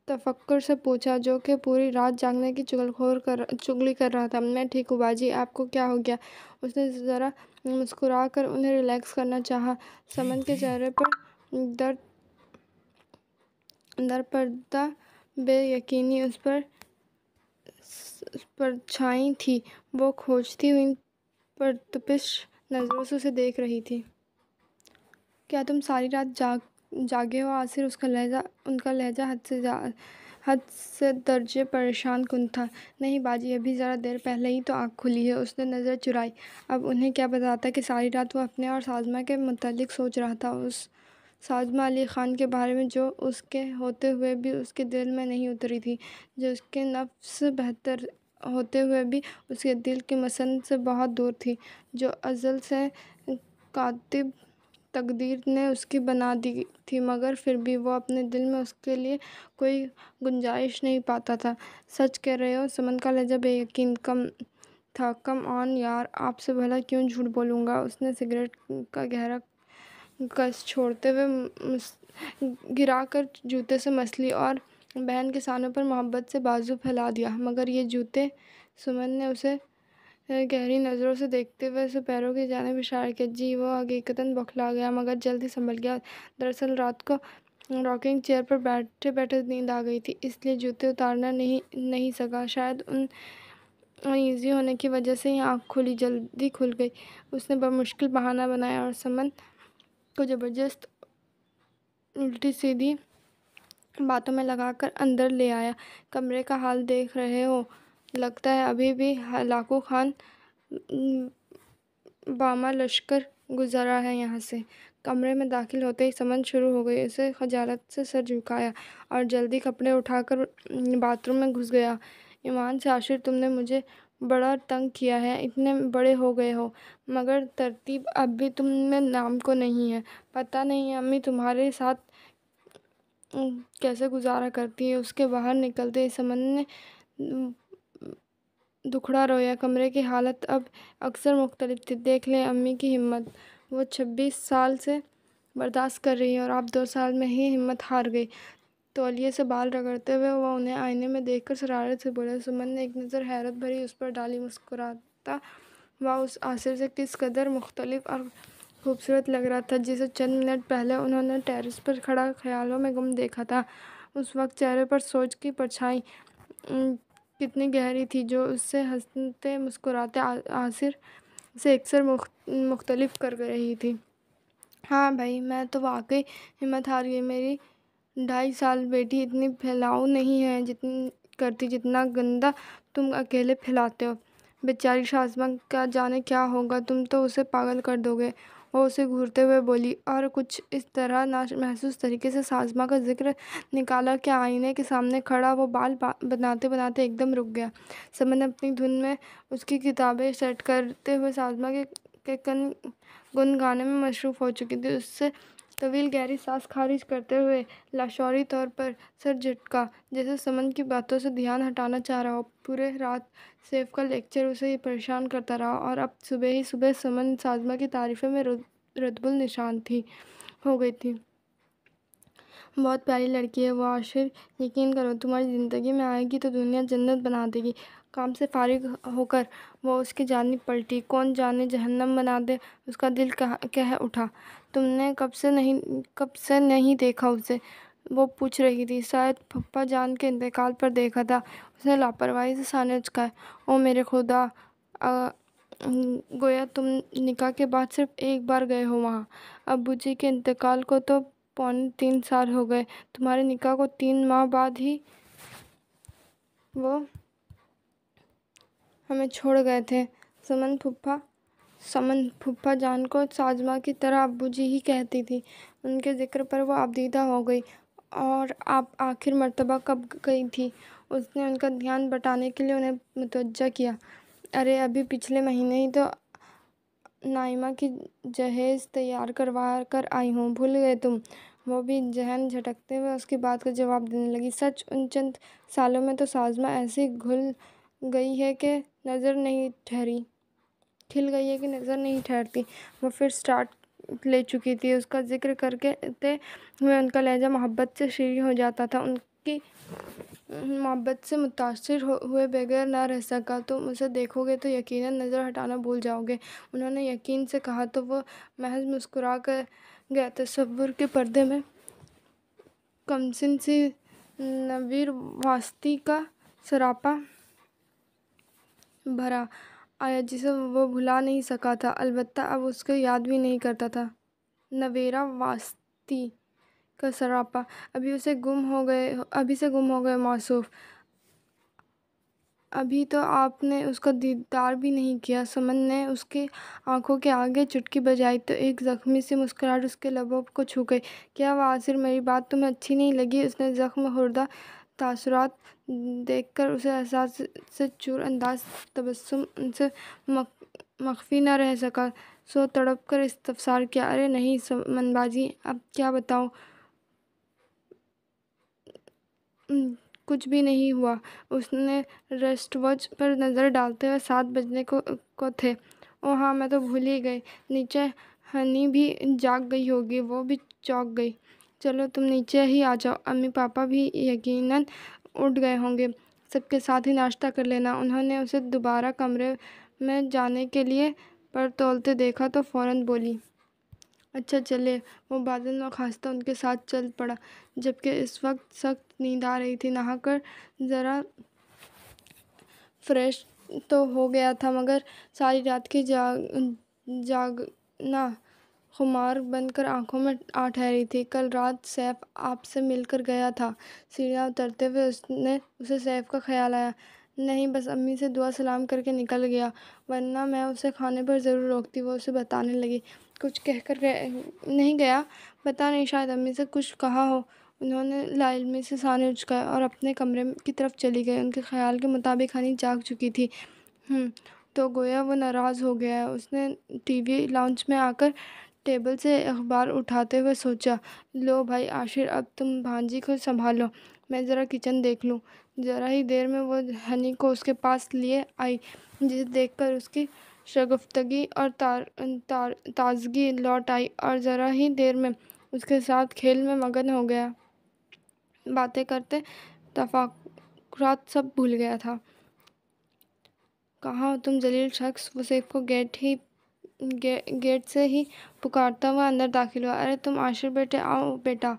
تفکر سے پوچھا، جو کہ پوری رات جاگنے کی چغلی کر رہا تھا۔ میں ٹھیک ہوں باجی، آپ کو کیا ہو گیا؟ اس نے ذرا مسکرا کر انہیں ریلیکس کرنا چاہا۔ سمن کے چہرے پر درپردہ بے یقینی اس پر چھائی تھی۔ وہ کھوجتی ہوئی پرتپش نظروں سے اسے دیکھ رہی تھی۔ کیا تم ساری رات جاگے ہو عاصر؟ ان کا لہجہ حد سے درجے پریشان کن تھا۔ نہیں باجی، ابھی ذرا دیر پہلے ہی تو آنکھ کھلی ہے۔ اس نے نظر چرائی۔ اب انہیں کیا بتاتا کہ ساری رات وہ اپنے اور سازمہ کے متعلق سوچ رہا تھا، اس سازمہ علی خان کے بارے میں جو اس کے ہوتے ہوئے بھی اس کے دل میں نہیں اتری تھی، جو اس کے نفس بہتر ہوتے ہوئے بھی اس کے دل کی مسند سے بہت دور تھی، جو ازل سے کاتب تقدیر نے اس کی بنا دی تھی، مگر پھر بھی وہ اپنے دل میں اس کے لیے کوئی گنجائش نہیں پاتا تھا۔ سچ کہہ رہے ہو؟ سمن کا لہجہ بے یقین تھا۔ کم آن یار، آپ سے بھلا کیوں جھوٹ بولوں گا؟ اس نے سگریٹ کا گہرا کش چھوڑتے ہوئے گرا کر جوتے سے مس لی اور بہن کے سانوں پر محبت سے بازو پھیلا دیا۔ مگر یہ جوتے؟ سمن نے اسے گہری نظروں سے دیکھتے ہوئے اسے پیروں کی جانب اشارہ کیا۔ جی۔ وہ حقیقتاً بوکھلا گیا، مگر جلد ہی سنبھل گیا۔ دراصل رات کو راکنگ چیئر پر بیٹھے بیٹھے نیند آ گئی تھی، اس لیے جوتے اتارنا نہیں سکا۔ شاید ان ایزی ہونے کی وجہ سے ہی آنکھ جلدی کھل گئی۔ اس نے بمشکل بہانہ بنایا اور سمن کو زبردست الٹی سیدھی باتوں میں لگا کر اندر لے آیا۔ کمرے کا حال دیکھ رہے ہو، لگتا ہے ابھی بھی ہلاکو خان بامہ لشکر گزرا ہے یہاں سے۔ کمرے میں داخل ہوتے ہی سمن شروع ہو گئی۔ اسے خجالت سے سر جھکایا اور جلدی کپڑے اٹھا کر باتھ روم میں گھس گیا۔ ایمان سے عاشر، تم نے مجھے بڑا تنگ کیا ہے۔ اتنے بڑے ہو گئے ہو، مگر ترتیب اب بھی تم میں نام کو نہیں ہے۔ پتہ نہیں امی تمہارے ساتھ کیسے گزارا کرتی ہیں۔ اس کے باہر نکلتے ہی سمن نے دکھڑا رویا۔ کمرے کی حالت اب اکثر مختلف تھی۔ دیکھ لیں امی کی ہمت، وہ 26 سال سے برداشت کر رہی ہیں اور آپ 2 سال میں ہی ہمت ہار گئی۔ تولیے سے بال رگڑتے ہوئے وہ انہیں آئینے میں دیکھ کر شرارت سے بولا۔ سمن نے ایک نظر حیرت بھری اس پر ڈالی۔ مسکراتا ہوا اس عاصر سے کس قدر مختلف اور خوبصورت لگ رہا تھا، جسے چند منٹ پہلے انہوں نے ٹیرس پر کھڑا خیالوں میں گم دیکھا تھا۔ اس وقت چہرے پر سوچ کی پرچھائی کتنی گہری تھی، جو اسے ہنستے مسکراتے عاصر سے یکسر مختلف کر رہی تھی۔ ہاں بھائی، میں تو واقعی ہمت ہار گئی۔ میری 2.5 سال بیٹی اتنی پھیلاؤ نہیں ہے کرتی جتنا گندہ تم اکیلے پھیلاتے ہو۔ بیچاری شازمہ کا جانے کیا ہوگا، تم تو اسے پاگل کر دو گے، وہ اسے گھورتے ہوئے بولی، اور کچھ اس طرح نامحسوس طریقے سے شازمہ کا ذکر نکالا کہ آئینے کے سامنے کھڑا وہ بال بناتے بناتے ایک دم رک گیا۔ سمن اپنی دھن میں اس کی کتابیں سیٹ کرتے ہوئے شازمہ کے گنگانے میں مصروف ہو چکی تھی۔ اس سے طویل گہری سانس خارج کرتے ہوئے لاشعوری طور پر سر جھٹکا، جیسے سمن کی باتوں سے دھیان ہٹانا چاہ رہا ہو۔ پورے رات سیف کا لیکچر اسے پریشان کرتا رہا، اور اب صبح ہی صبح سمن شازمہ کی تعریفیں میں رتب النشان ہو گئی تھی۔ بہت پیاری لڑکی ہے وہ عاشر، یقین کرو تمہاری زندگی میں آئے گی تو دنیا جنت بنا دے گی۔ کام سے فارغ ہو کر وہ اس کی جانب پلٹی، کون جانے جہنم بنا دے، اس کا دل کہہ اٹھا۔ تم نے کب سے نہیں دیکھا اسے؟ وہ پوچھ رہی تھی۔ شاید پھپھا جان کے انتقال پر دیکھا تھا، اس نے لاپرواہی سے سانے اچکائے۔ او میرے خدا، گویا تم نکاح کے بعد صرف ایک بار گئے ہو وہاں۔ ابو جی کے انتقال کو تو 3.25 سال ہو گئے، تمہارے نکاح کو 3 ماہ بعد ہی وہ ہمیں چھوڑ گئے تھے۔ سمن پھپھا جان کو شازمہ کی طرح ابو جی ہی کہتی تھی، ان کے ذکر پر وہ آبدیدہ ہو گئی۔ اور آپ آخر مرتبہ کب گئی تھی؟ اس نے ان کا دھیان بٹانے کے لیے انہیں متوجہ کیا۔ ارے ابھی پچھلے مہینے ہی تو نائمہ کی جہیز تیار کروا کر آئی ہوں، بھول گئے تم؟ وہ بھی ذہن جھٹکتے ہوئے اس کی بات کا جواب دینے لگی۔ سچ، ان چند سالوں میں تو شازمہ ایسی کھل گئی ہے کہ نظر نہیں ٹھہرتی۔ وہ پھر سٹارٹ لے چکی تھی، اس کا ذکر کرتے ہوئے ان کا لہجہ محبت سے شیریں ہو جاتا تھا۔ ان کی محبت سے متاثر ہوئے بغیر نہ رہ سکا۔ تم اسے دیکھو گے تو یقیناً نظر ہٹانا بھول جاؤ گے۔ انہوں نے یقین سے کہا تو وہ محض مسکرا گیا۔ تصور کے پردے میں کمسن سی نویر واسطی کا سراپا بھرا آیا جسے وہ بھلا نہیں سکا تھا، البتہ اب اس کو یاد بھی نہیں کرتا تھا۔ نویرا واسطی کا سراپا، ابھی سے گم ہو گئے موصوف، ابھی تو آپ نے اس کا دیدار بھی نہیں کیا۔ سمن نے اس کی آنکھوں کے آگے چٹکی بجائی تو ایک زخمی سی مسکراہٹ اس کے لبوں کو چھو گئی۔ کیا واسر، میری بات تمہیں اچھی نہیں لگی؟ اس نے زخم خوردہ تاثرات دیکھ کر اسے احساس سے چور انداز تبسم ان سے مخفی نہ رہ سکا، سو تڑپ کر استفسار کیا۔ ارے نہیں سمن باجی، اب کیا بتاؤں؟ کچھ بھی نہیں ہوا۔ اس نے رسٹ واچ پر نظر ڈالتے ہوئے 7 بجنے کو تھے۔ او ہاں، میں تو بھول ہی گئی، نیچے ہنی بھی جاگ گئی ہوگی، وہ بھی چونک گئی۔ چلو تم نیچے ہی آ جاؤ، امی پاپا بھی یقیناً اٹھ گئے ہوں گے، سب کے ساتھ ہی ناشتہ کر لینا۔ انہوں نے اسے دوبارہ کمرے میں جانے کے لیے پر تولتے دیکھا تو فوراً بولی، اچھا چلیں۔ وہ بادل ناخواستہ ان کے ساتھ چل پڑا، جبکہ اس وقت سخت نیند آ رہی تھی۔ نہا کر ذرا فریش تو ہو گیا تھا، مگر ساری رات کی جاگنا خمار بن کر آنکھوں میں آ ٹھہری تھی۔ کل رات سیف آپ سے مل کر گیا تھا؟ سیڑھیاں اترتے ہوئے اسے سیف کا خیال آیا۔ نہیں، بس امی سے دعا سلام کر کے نکل گیا، ورنہ میں اسے کھانے پر ضرور روکتی۔ وہ اسے بتانے لگی، کچھ کہہ کر نہیں گیا؟ پتہ نہیں، شاید امی سے کچھ کہا ہو۔ انہوں نے لا علمی سے سانے اچکائے اور اپنے کمرے کی طرف چلی گئی۔ ان کے خیال کے مطابق ہنی جاگ چکی تھی۔ تو گویا وہ ناراض ہو گیا ہے۔ اس نے ٹی وی لاؤنج میں آ کر ٹیبل سے اخبار اٹھاتے ہوئے سوچا، لو بھائی عاشر، اب تم بھانجی کو سنبھالو، میں ذرا کچن دیکھ لوں۔ ذرا ہی دیر میں وہ ہنی کو اس کے پاس لیے آئی، جسے دیکھ کر اس کی شگفتگی اور تازگی لوٹ آئی، اور ذرا ہی دیر میں اس کے ساتھ کھیل میں مگن ہو گیا، باتیں کرتے تفکرات سب بھول گیا تھا۔ کہاں ہو تم ذلیل شخص؟ وہ سیف کو گیٹ سے ہی پکارتا ہوا اندر داخل ہوا۔ ارے تم عاشر بیٹے، آؤ بیٹا۔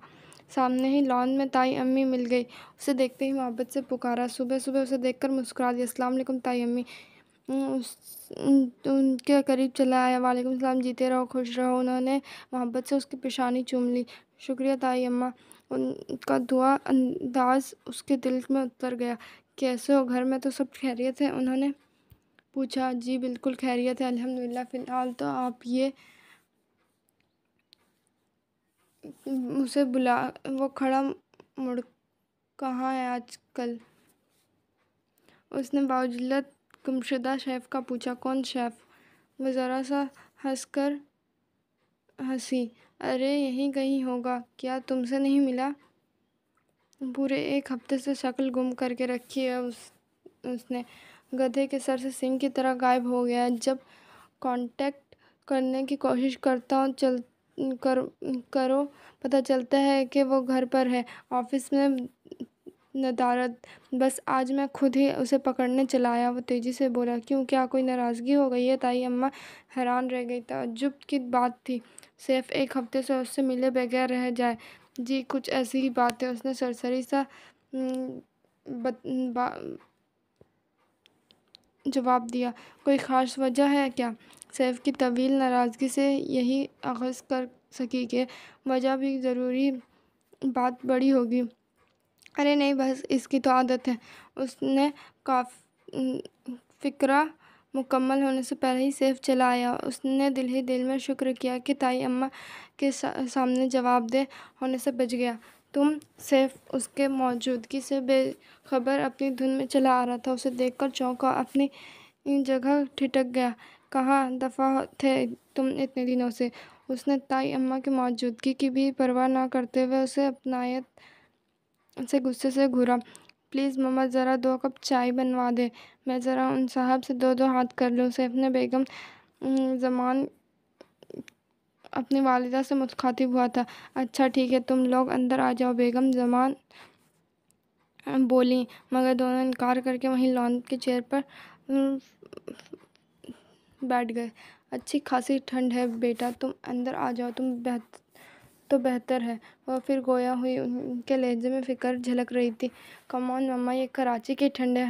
سامنے ہی لان میں تائی امی مل گئی، اسے دیکھتے ہی محبت سے پکارا۔ صبح صبح اسے دیکھ کر مسکرا دیا۔ السلام علیکم تائی امی۔ ان کے قریب چلا آیا۔ وعلیکم السلام، جیتے رہو، خوش رہو۔ انہوں نے محبت سے اس کی پیشانی چوم لی۔ شکریہ تائی اماں۔ ان کا دعا انداز اس کے دل میں اتر گیا۔ کیسے ہو؟ گھر میں تو سب خیریت ہے؟ انہوں نے پوچھا۔ جی بالکل خیریت ہے الحمدللہ، فی الحال تو آپ یہ اسے بلا۔ وہ کھڑا مڑ کہاں ہے آج کل؟ اس نے باوجلت گمشدہ شیف کا پوچھا۔ کون شیف؟ وہ ذرا سا ہنس کر ہنسی۔ ارے یہیں کہیں ہوگا، کیا تم سے نہیں ملا؟ پورے 1 ہفتے سے شکل گم کر کے رکھی ہے اس نے۔ گدھے کے سر سے سنگ کی طرح غائب ہو گیا ہے۔ جب کانٹیکٹ کرنے کی کوشش کرتا ہوں کرو پتہ چلتا ہے کہ وہ گھر پر ہے، آفس میں ندارت۔ بس آج میں خود ہی اسے پکڑنے چلا آیا۔ وہ تیزی سے بولا۔ کیوں، کیا کوئی ناراضگی ہو گئی ہے؟ تائی اماں حیران رہ گئی۔ تعجب کی بات تھی، سیف 1 ہفتے سے اس سے ملے بغیر رہ جائے۔ جی کچھ ایسی ہی بات ہے، اس نے سرسری سا جواب دیا۔ کوئی خاص وجہ ہے کیا؟ سیف کی طویل ناراضگی سے یہی اخذ کر سکی کہ وجہ بھی ضروری بات بڑی ہوگی۔ ارے نہیں، بس اس کی تو عادت ہے۔ اس نے فقرہ مکمل ہونے سے پہلے ہی سیف چلا آیا۔ اس نے دل ہی دل میں شکر کیا کہ تائی اماں کے سامنے جواب دہ ہونے سے بچ گیا۔ تم؟ سیف اس کے موجودگی سے بے خبر اپنی دھن میں چلا آ رہا تھا۔ اسے دیکھ کر چونکا، اپنی جگہ ٹھٹک گیا۔ کہاں دفع تھے تم اتنے دنوں سے؟ اس نے تائی اماں کی موجودگی کی بھی پرواہ نہ کرتے ہوئے اسے اپنائیت سے غصے سے گھورا۔ پلیز مما، ذرا 2 کپ چائے بنوا دے، میں ذرا ان صاحب سے 2 ہاتھ کر لوں۔ سیف نے بیگم زمان اپنی والدہ سے مخاطب ہوا تھا۔ اچھا ٹھیک ہے، تم لوگ اندر آ جاؤ، بیگم زمان بولیں، مگر دونوں انکار کر کے وہیں لان کے چیئر پر بیٹھ گئے۔ اچھی خاصی ٹھنڈ ہے بیٹا، تم اندر آ جاؤ تو بہتر ہے۔ وہ پھر گویا ہوئی، ان کے لہجے میں فکر جھلک رہی تھی۔ کم آن مما، یہ کراچی کی ٹھنڈ ہے،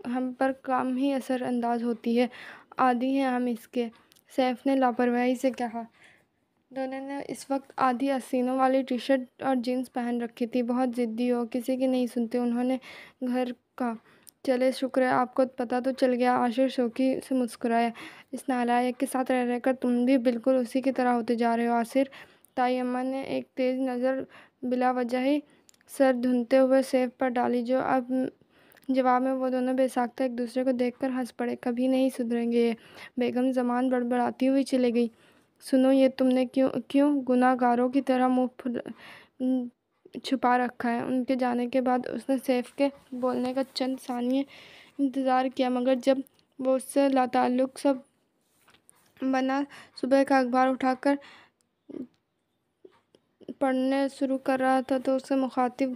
ہم پر کم ہی اثر انداز ہوتی ہے، عادی ہیں ہم اس کے، سیف نے لاپرواہی سے کہا۔ دونوں نے اس وقت آدھی آستینوں والی ٹی شرٹ اور جینس پہن رکھی تھی۔ بہت ضدی ہو، کسی کی نہیں سنتے، انہوں نے گھر کا۔ چلے شکر ہے، آپ کو پتہ تو چل گیا۔ عاشر شوقی سے مسکرایا۔ اس نالائق کے ساتھ رہ کر تم بھی بالکل اسی کی طرح ہوتے جا رہے ہو عاصر۔ تائی اماں نے ایک تیز نظر بلا وجہ ہی سر دھنتے ہوئے سیف پر ڈالی، جو اب جواب میں وہ دونوں بے ساختہ ایک دوسرے کو دیکھ کر ہنس پڑے۔ کبھی نہیں سدھریں گے یہ، بیگم زمان بڑبڑاتی ہوئی چلی گئی۔ سنو، یہ تم نے کیوں گناہ گاروں کی طرح منہ چھپا رکھا ہے؟ ان کے جانے کے بعد اس نے سیف کے بولنے کا چند ثانیے انتظار کیا، مگر جب وہ اس سے لاتعلق سا بنا صبح کا اخبار اٹھا کر پڑھنے شروع کر رہا تھا تو اس سے مخاطب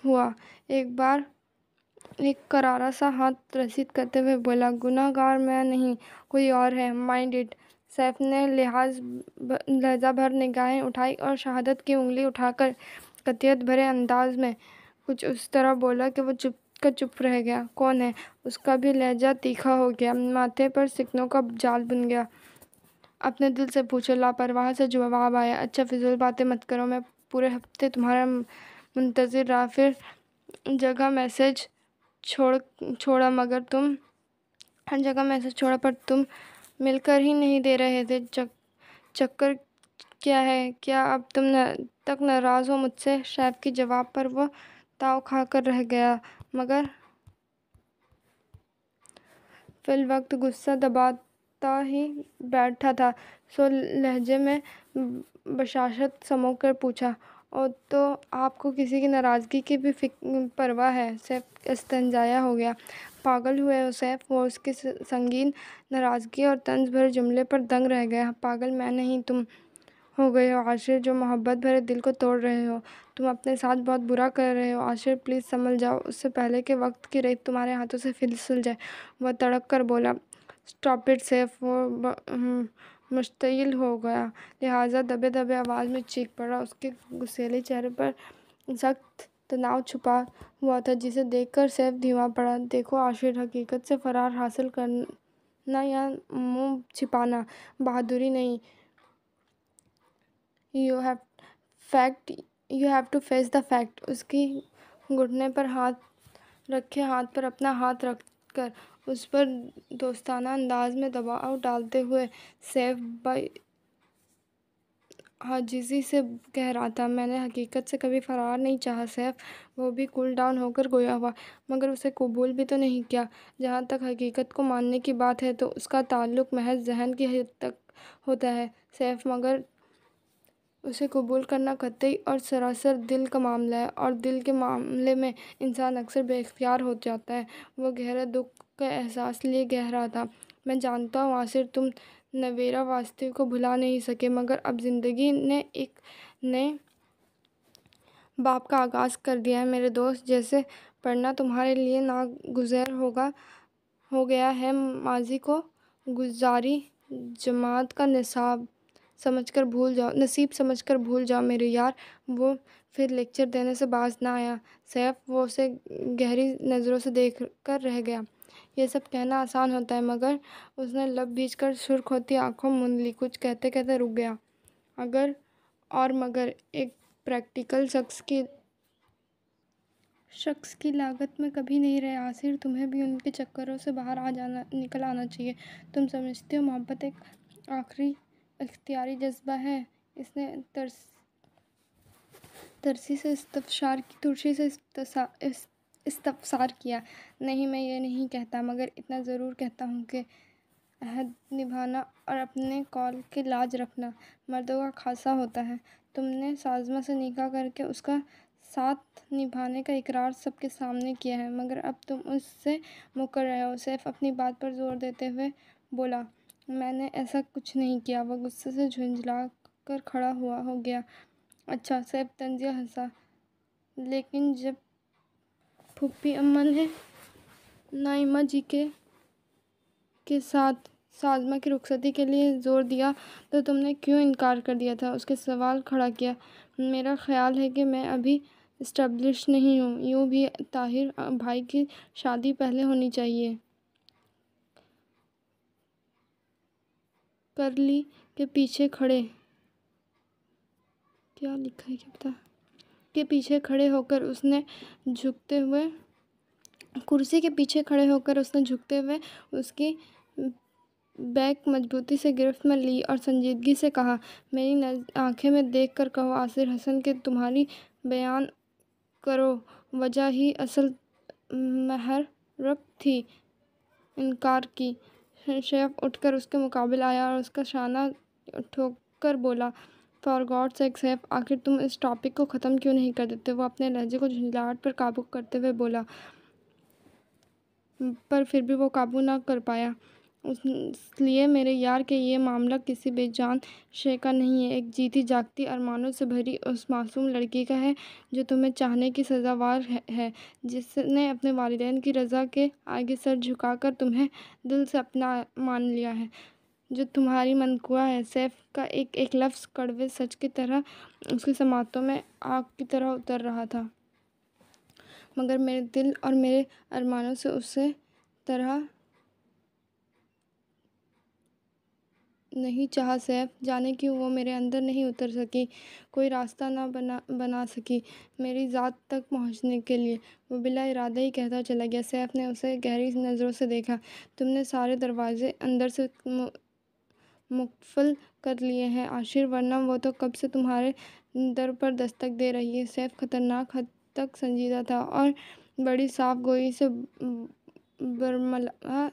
ہوا۔ ایک کرارا سا ہاتھ رسید کرتے ہوئے بولا۔ گناہ گار میں نہیں، کوئی اور ہے، مائنڈ اٹ۔ سیف نے لہجہ بھر نگاہیں اٹھائی اور شہادت کی انگلی اٹھا کر قطعیت بھرے انداز میں کچھ اس طرح بولا کہ وہ چپ رہ گیا۔ کون ہے؟ اس کا بھی لہجہ تیکھا ہو گیا، ماتھے پر سکنوں کا جال بن گیا۔ اپنے دل سے پوچھو، لاپرواہ سے جواب آیا۔ اچھا فضول باتیں مت کرو، میں پورے ہفتے تمہارا منتظر رہا، پھر جگہ میسج چھوڑا مگر تم ہر جگہ میسج چھوڑا پر تم مل کر ہی نہیں دے رہے تھے، چکر کیا ہے؟ کیا اب تم تک ناراض ہو مجھ سے؟ شیف کے جواب پر وہ تاؤ کھا کر رہ گیا، مگر فی الوقت غصہ دباتا ہی بیٹھا تھا، سو لہجے میں بشاشت سمو کر پوچھا۔ او تو آپ کو کسی کی ناراضگی کی بھی پرواہ ہے؟ سیف استنجایا ہو گیا۔ پاگل ہوئے ہو سیف؟ وہ اس کی سنگین ناراضگی اور طنز بھرے جملے پر دنگ رہ گیا۔ پاگل میں نہیں، تم ہو گئے ہو عاشر، جو محبت بھرے دل کو توڑ رہے ہو۔ تم اپنے ساتھ بہت برا کر رہے ہو عاشر، پلیز سنبھل جاؤ، اس سے پہلے کہ وقت کی ریت تمہارے ہاتھوں سے پھسل جائے۔ وہ تڑپ کر بولا۔ Stop it Saif. وہ مشتعل ہو گیا، لہٰذا دبے دبے آواز میں چیخ پڑا۔ اس کے غصیلے چہرے پر سخت تناؤ چھپا ہوا تھا، جسے دیکھ کر سیف دھیما پڑا۔ دیکھو عاشر، حقیقت سے فرار حاصل کرنا یا منہ چھپانا بہادری نہیں، you have to face the fact. اس کی گھٹنے پر ہاتھ رکھے ہاتھ پر اپنا ہاتھ رکھ کر اس پر دوستانہ انداز میں دباؤ ڈالتے ہوئے سیف عاجزی سے کہہ رہا تھا، میں نے حقیقت سے کبھی فرار نہیں چاہا سیف۔ وہ بھی کول ڈاؤن ہو کر گویا ہوا، مگر اسے قبول بھی تو نہیں کیا۔ جہاں تک حقیقت کو ماننے کی بات ہے تو اس کا تعلق محض ذہن کی حد تک ہوتا ہے سیف، مگر اسے قبول کرنا قطعی اور سراسر دل کا معاملہ ہے، اور دل کے معاملے میں انسان اکثر بے اختیار ہو جاتا ہے۔ وہ گہرے دکھ کا احساس لیے کہہ رہا تھا، میں جانتا ہوں عاصر، تم نویرا واسطے کو بھلا نہیں سکے، مگر اب زندگی نے ایک نئے باب کا آغاز کر دیا ہے میرے دوست۔ جیسے پڑھنا تمہارے لیے ناگزیر ہو گیا ہے، ماضی کو گزاری جماعت کا نصیب سمجھ کر بھول جاؤ میرے یار۔ وہ پھر لیکچر دینے سے باز نہ آیا سیف، وہ اسے گہری نظروں سے دیکھ کر رہ گیا۔ یہ سب کہنا آسان ہوتا ہے، مگر اس نے لب بھیج کر سرخ ہوتی آنکھوں موند لی، کچھ کہتے کہتے رک گیا۔ اگر اور مگر ایک پریکٹیکل شخص کی لاگت میں کبھی نہیں رہے عاصر، تمہیں بھی ان کے چکروں سے باہر نکل آنا چاہیے۔ تم سمجھتے ہو محبت ایک آخری اختیاری جذبہ ہے؟ اس نے ترسی سے استفسار کیا۔ نہیں، میں یہ نہیں کہتا، مگر اتنا ضرور کہتا ہوں کہ عہد نبھانا اور اپنے قول کی لاج رکھنا مردوں کا خاصہ ہوتا ہے۔ تم نے سازمہ سے نکاح کر کے اس کا ساتھ نبھانے کا اقرار سب کے سامنے کیا ہے، مگر اب تم اس سے مکر رہے ہو۔ سیف اپنی بات پر زور دیتے ہوئے بولا، میں نے ایسا کچھ نہیں کیا۔ وہ غصے سے جھنجھلا کر کھڑا ہو گیا۔ اچھا، سیف طنزیہ ہنسا، لیکن جب پھوپھی اماں نے نائمہ جی کے ساتھ سازمہ کی رخصتی کے لیے زور دیا تو تم نے کیوں انکار کر دیا تھا؟ اس کے سوال کھڑا کیا۔ میرا خیال ہے کہ میں ابھی اسٹیبلش نہیں ہوں۔ یوں بھی طاہر بھائی کی شادی پہلے ہونی چاہیے۔ کرلی کے پیچھے کھڑے ہو کر اس نے جھکتے ہوئے اس کی بیک مضبوطی سے گرفت میں لی اور سنجیدگی سے کہا، میری آنکھیں میں دیکھ کر کہو عاصر حسن کہ تمہاری بیان کرو وجہ ہی اصل محرک تھی انکار کی۔ سیف اٹھ کر اس کے مقابل آیا اور اس کا شانہ ٹھوک کر بولا، فار گاڈ سیک سیف، آخر تم اس ٹاپک کو ختم کیوں نہیں کر دیتے؟ وہ اپنے لہجے کو جھنجھلاہٹ پر قابو کرتے ہوئے بولا، پر پھر بھی وہ قابو نہ کر پایا۔ اس لیے میرے یار کہ یہ معاملہ کسی بے جان شے کا نہیں ہے، ایک جیتی جاگتی ارمانوں سے بھری اس معصوم لڑکی کا ہے جو تمہیں چاہنے کی سزاوار ہے، جس نے اپنے والدین کی رضا کے آگے سر جھکا کر تمہیں دل سے اپنا مان لیا ہے، جو تمہاری منقوہ ہے۔ سیف کا ایک ایک لفظ کڑوے سچ کی طرح اس کی سماعتوں میں آگ کی طرح اتر رہا تھا، مگر میرے دل اور میرے ارمانوں سے اسی طرح نہیں چاہا سیف، جانے کیوں وہ میرے اندر نہیں اتر سکی، کوئی راستہ نہ بنا سکی میری ذات تک پہنچنے کے لیے۔ وہ بلا ارادہ ہی کہتا چلا گیا۔ سیف نے اسے گہری نظروں سے دیکھا، تم نے سارے دروازے اندر سے مقفل کر لیے ہیں عاشر، ورنہ وہ تو کب سے تمہارے در پر دستک دے رہی ہے۔ سیف خطرناک حد تک سنجیدہ تھا اور بڑی صاف گوئی سے برملا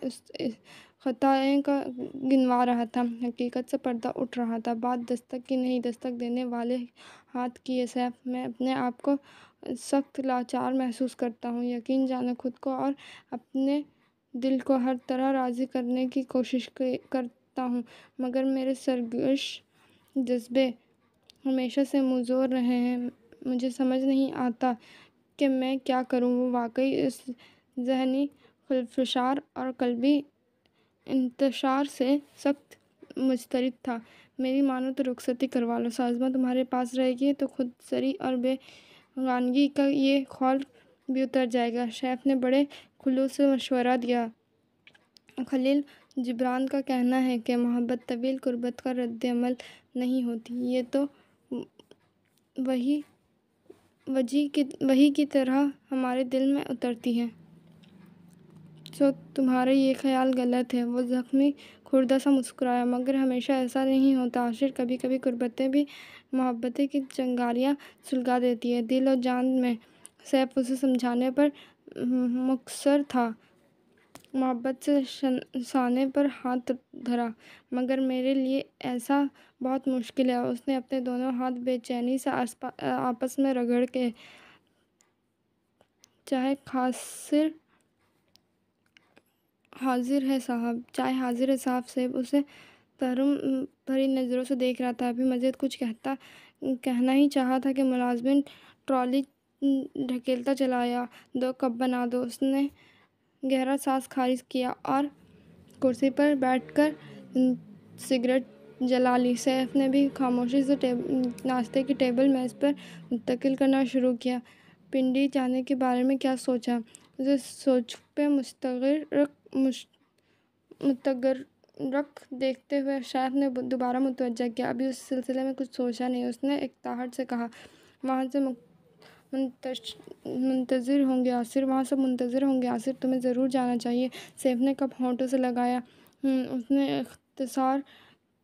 خطائیں کا گنوا رہا تھا۔ حقیقت سے پردہ اٹھ رہا تھا، بات دستک کی نہیں، دستک دینے والے ہاتھ کی ہے۔ سیف، میں اپنے آپ کو سخت لاچار محسوس کرتا ہوں، یقین جانو خود کو اور اپنے دل کو ہر طرح راضی کرنے کی کوشش کرتا ہوں، مگر میرے سرکش جذبے ہمیشہ سے مزور رہے ہیں۔ مجھے سمجھ نہیں آتا کہ میں کیا کروں۔ وہ واقعی اس ذہنی خلفشار اور قلبی انتشار سے سخت مضطرب تھا۔ میری مانو تو رخصتی کروا لو، سازمہ تمہارے پاس رہے گی تو خود سری اور بے گانگی کا یہ خول بھی اتر جائے گا۔ سیف نے بڑے خلوص سے مشورہ دیا، خلیل جبران کا کہنا ہے کہ محبت طویل قربت کا رد عمل نہیں ہوتی، یہ تو وحی کی طرح ہمارے دل میں اترتی ہے۔ سو تمہارا یہ خیال غلط ہے۔ وہ زخمی خوردہ سا مسکرایا۔ مگر ہمیشہ ایسا نہیں ہوتا عاشر، کبھی کبھی غربتیں بھی محبتیں کی چنگاریاں سلگا دیتی ہیں۔ دل و جان میں سیف اسے سمجھانے پر مقصر تھا، محبت سے شانے پر ہاتھ دھرا۔ مگر میرے لیے ایسا بہت مشکل ہے۔ اس نے اپنے دونوں ہاتھ بے چینی سے آپس میں رگڑ کے، چاہے حاضر ہے صاحب۔ سیف اسے تحرم بھری نظروں سے دیکھ رہا تھا۔ ابھی مزید کچھ کہنا ہی چاہا تھا کہ ملازم ٹرالی ڈھکیلتا چلا آیا۔ 2 کپ بنا دو۔ اس نے گہرا سانس خارج کیا اور کرسی پر بیٹھ کر سگریٹ جلا لی۔ سیف نے بھی خاموشی سے ناشتے کی ٹیبل میز پر منتقل کرنا شروع کیا۔ پنڈی جانے کے بارے میں کیا سوچا؟ اسے سوچ پہ متغرق دیکھتے ہوئے سیف نے دوبارہ متوجہ کیا۔ ابھی اس سلسلے میں کچھ سوچا نہیں۔ اس نے اکتاہٹ سے کہا، وہاں سے منتظر ہوں گے عاصر، تمہیں ضرور جانا چاہیے۔ سیف نے کپ ہونٹوں سے لگایا۔ اس نے اختصار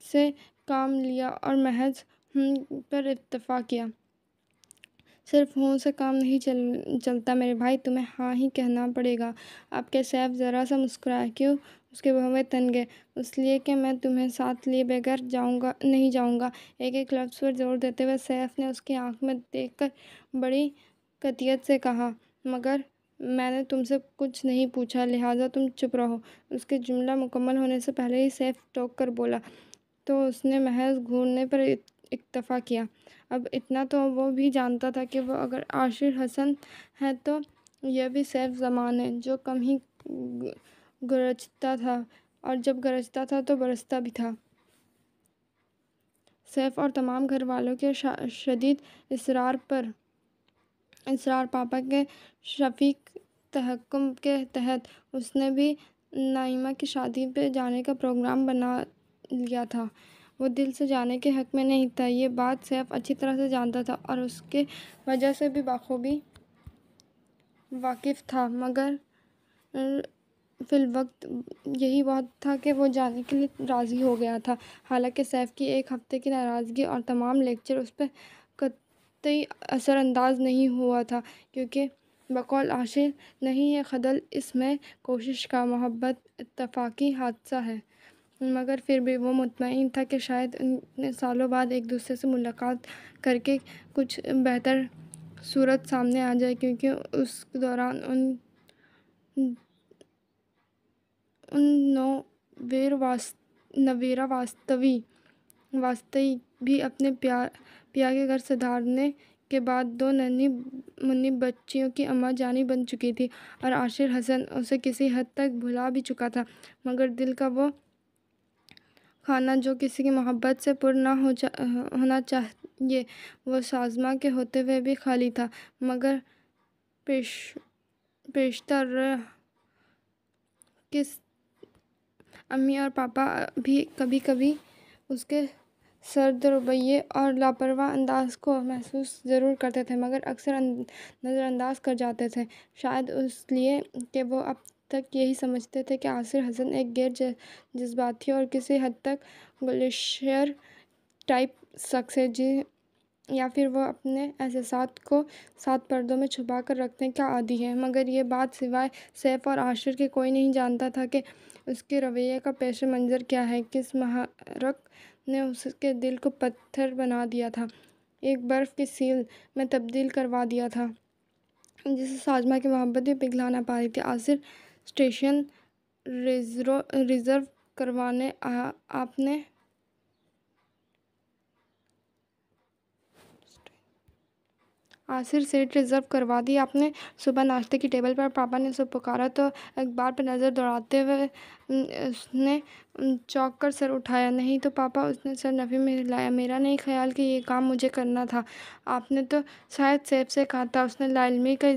سے کام لیا اور محض پر اکتفا کیا۔ صرف ہوں سے کام نہیں چلتا میرے بھائی، تمہیں ہاں ہی کہنا پڑے گا۔ اب کہ سیف ذرا سا مسکرایا۔ کیوں؟ اس کے بھویں تن گئے۔ اس لیے کہ میں تمہیں ساتھ لیے بغیر نہیں جاؤں گا۔ ایک لفظ پر زور دیتے ہوئے سیف نے اس کی آنکھ میں دیکھ کر بڑی قطعیت سے کہا، مگر میں نے تم سے کچھ نہیں پوچھا، لہٰذا تم چپ رہو۔ اس کے جملہ مکمل ہونے سے پہلے ہی سیف ٹوک کر بولا، تو اس نے محض گھورنے پر اکتفا کیا۔ اب اتنا تو وہ بھی جانتا تھا کہ وہ اگر عاشر حسن ہے تو یہ بھی سیف زمان ہے، جو کم ہی گرجتا تھا، اور جب گرجتا تھا تو برستا بھی تھا۔ سیف اور تمام گھر والوں کے شدید اصرار پاپا کے شفیق تحکم کے تحت اس نے بھی نائمہ کی شادی پہ جانے کا پروگرام بنا لیا تھا۔ وہ دل سے جانے کے حق میں نہیں تھا، یہ بات سیف اچھی طرح سے جانتا تھا اور اس کی وجہ سے بھی بخوبی واقف تھا، مگر فی الوقت یہی بہت تھا کہ وہ جانے کے لیے راضی ہو گیا تھا۔ حالانکہ سیف کی 1 ہفتے کی ناراضگی اور تمام لیکچر اس پہ قطعی اثر انداز نہیں ہوا تھا، کیونکہ بقول عاشر نہیں ہے خلل اس میں کوشش کا، محبت اتفاقی حادثہ ہے۔ مگر پھر بھی وہ مطمئن تھا کہ شاید اتنے سالوں بعد ایک دوسرے سے ملاقات کر کے کچھ بہتر صورت سامنے آ جائے، کیونکہ اس دوران نویرا واستوی بھی اپنے پیا کے گھر سدھارنے کے بعد 2 ننھی منھی بچیوں کی اماں جانی بن چکی تھی، اور عاشر حسن اسے کسی حد تک بھلا بھی چکا تھا، مگر دل کا وہ خانہ جو کسی کی محبت سے پر نہ ہونا چاہیے، وہ سازماں کے ہوتے ہوئے بھی خالی تھا۔ مگر پیشتر کس امی اور پاپا بھی کبھی کبھی اس کے سرد رویے اور لاپرواہ انداز کو محسوس ضرور کرتے تھے، مگر اکثر نظر انداز کر جاتے تھے، شاید اس لیے کہ وہ اب تک یہی سمجھتے تھے کہ عاشر حسن ایک غیر جذباتی اور کسی حد تک گلیشیئر ٹائپ شخص ہے، یا پھر وہ اپنے احساسات کو 7 پردوں میں چھپا کر رکھنے کا عادی ہے۔ مگر یہ بات سوائے سیف اور عاشر کے کوئی نہیں جانتا تھا کہ اس کے رویے کا پس منظر کیا ہے، کس محرک نے اس کے دل کو پتھر بنا دیا تھا، ایک برف کی سیل میں تبدیل کروا دیا تھا، جسے سازماں کی محبت بھی پگھلا نہ پا رہی تھی۔ عاصر اسٹیشن ریزرو کروانے آپ نے عاصر سیٹ ریزرو کروا دی آپ نے؟ صبح ناشتے کی ٹیبل پر پاپا نے اسے پکارا تو اخبار پر نظر دوڑاتے ہوئے اس نے چونک کر سر اٹھایا۔ نہیں تو پاپا، اس نے سر نفی میں ہلایا، میرا نہیں خیال کہ یہ کام مجھے کرنا تھا، آپ نے تو شاید سیف سے کہا تھا۔ اس نے لا علمی کا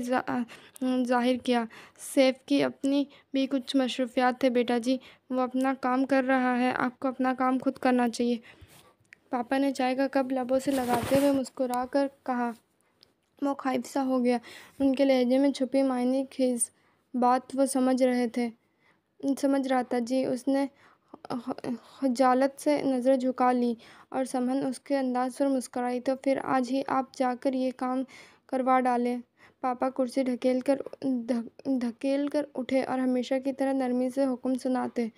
ظاہر کیا۔ سیف کی اپنی بھی کچھ مصروفیات تھے بیٹا جی، وہ اپنا کام کر رہا ہے، آپ کو اپنا کام خود کرنا چاہیے۔ پاپا نے چائے کا کپ لبوں سے لگاتے ہوئے مسکرا کر کہا۔ وہ خائف سا ہو گیا۔ ان کے لہجے میں چھپی معنی خیز بات وہ سمجھ رہا تھا۔ جی، اس نے خجالت سے نظر جھکا لی اور سمن اس کے انداز پر مسکرائی۔ تو پھر آج ہی آپ جا کر یہ کام کروا ڈالیں۔ پاپا کرسی دھکیل کر اٹھے اور ہمیشہ کی طرح نرمی سے حکم سناتے۔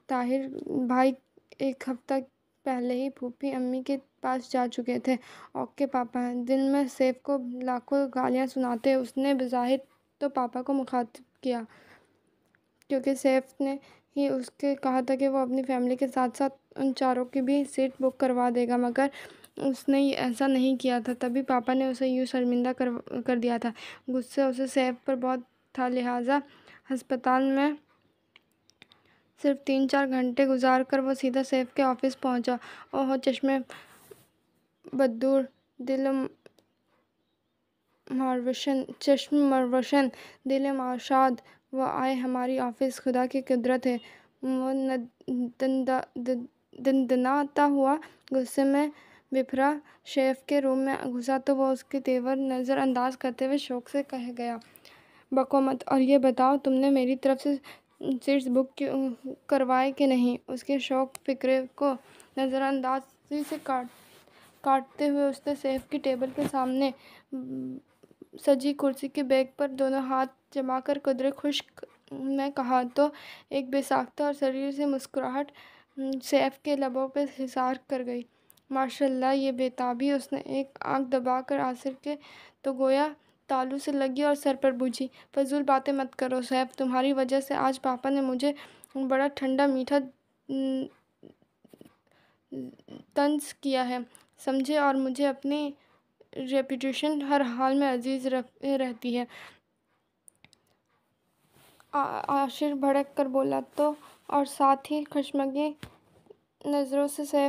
طاہر بھائی ایک ہفتہ پہلے ہی پھوپھی امی کے پاس جا چکے تھے۔ اوکے پاپا۔ دل میں سیف کو لاکھوں گالیاں سناتے اس نے بظاہر تو پاپا کو مخاطب کیا، کیونکہ سیف نے ہی اس کے کہا تھا کہ وہ اپنی فیملی کے ساتھ ساتھ ان چاروں کی بھی سیٹ بک کروا دے گا، مگر اس نے ایسا نہیں کیا تھا۔ تبھی پاپا نے اسے یوں شرمندہ کر دیا تھا۔ غصہ اسے سیف پر بہت تھا، لہٰذا ہسپتال میں صرف 3-4 گھنٹے گزار کر وہ سیدھا سیف کے آفس پہنچا۔ اوہ چشم بدور، دل مروشن، دل مارشاد، وہ آئے ہماری آفس، خدا کی قدرت ہے۔ وہ دندناتا ہوا غصے میں بھرا سیف کے روم میں گھسا تو وہ اس کے تیور نظر انداز کرتے ہوئے شوق سے کہہ گیا، بکو مت، اور یہ بتاؤ تم نے میری طرف سے سیٹس بک کروائے کہ نہیں؟ اس کے شوق فکرے کو نظر اندازی سے کاٹتے ہوئے اس نے سیف کی ٹیبل کے سامنے سجی کرسی کے بیک پر دونوں ہاتھ جما کر قدرے خشک میں کہا تو ایک بے ساختہ اور شریر سی مسکراہٹ سیف کے لبوں پہ حصار کر گئی۔ ماشاء اللہ، یہ بےتابی اس نے ایک آنکھ دبا کر آصر کے تو گویا تالو سے لگی اور سر پر بوجھی۔ فضول باتیں مت کرو سیف، تمہاری وجہ سے آج پاپا نے مجھے بڑا ٹھنڈا میٹھا طنز کیا ہے، سمجھے، اور مجھے اپنی ریپوٹیشن ہر حال میں عزیز رہتی ہے۔ آصر بھڑک کر بولا تو، اور ساتھ ہی کشمگی نظروں سے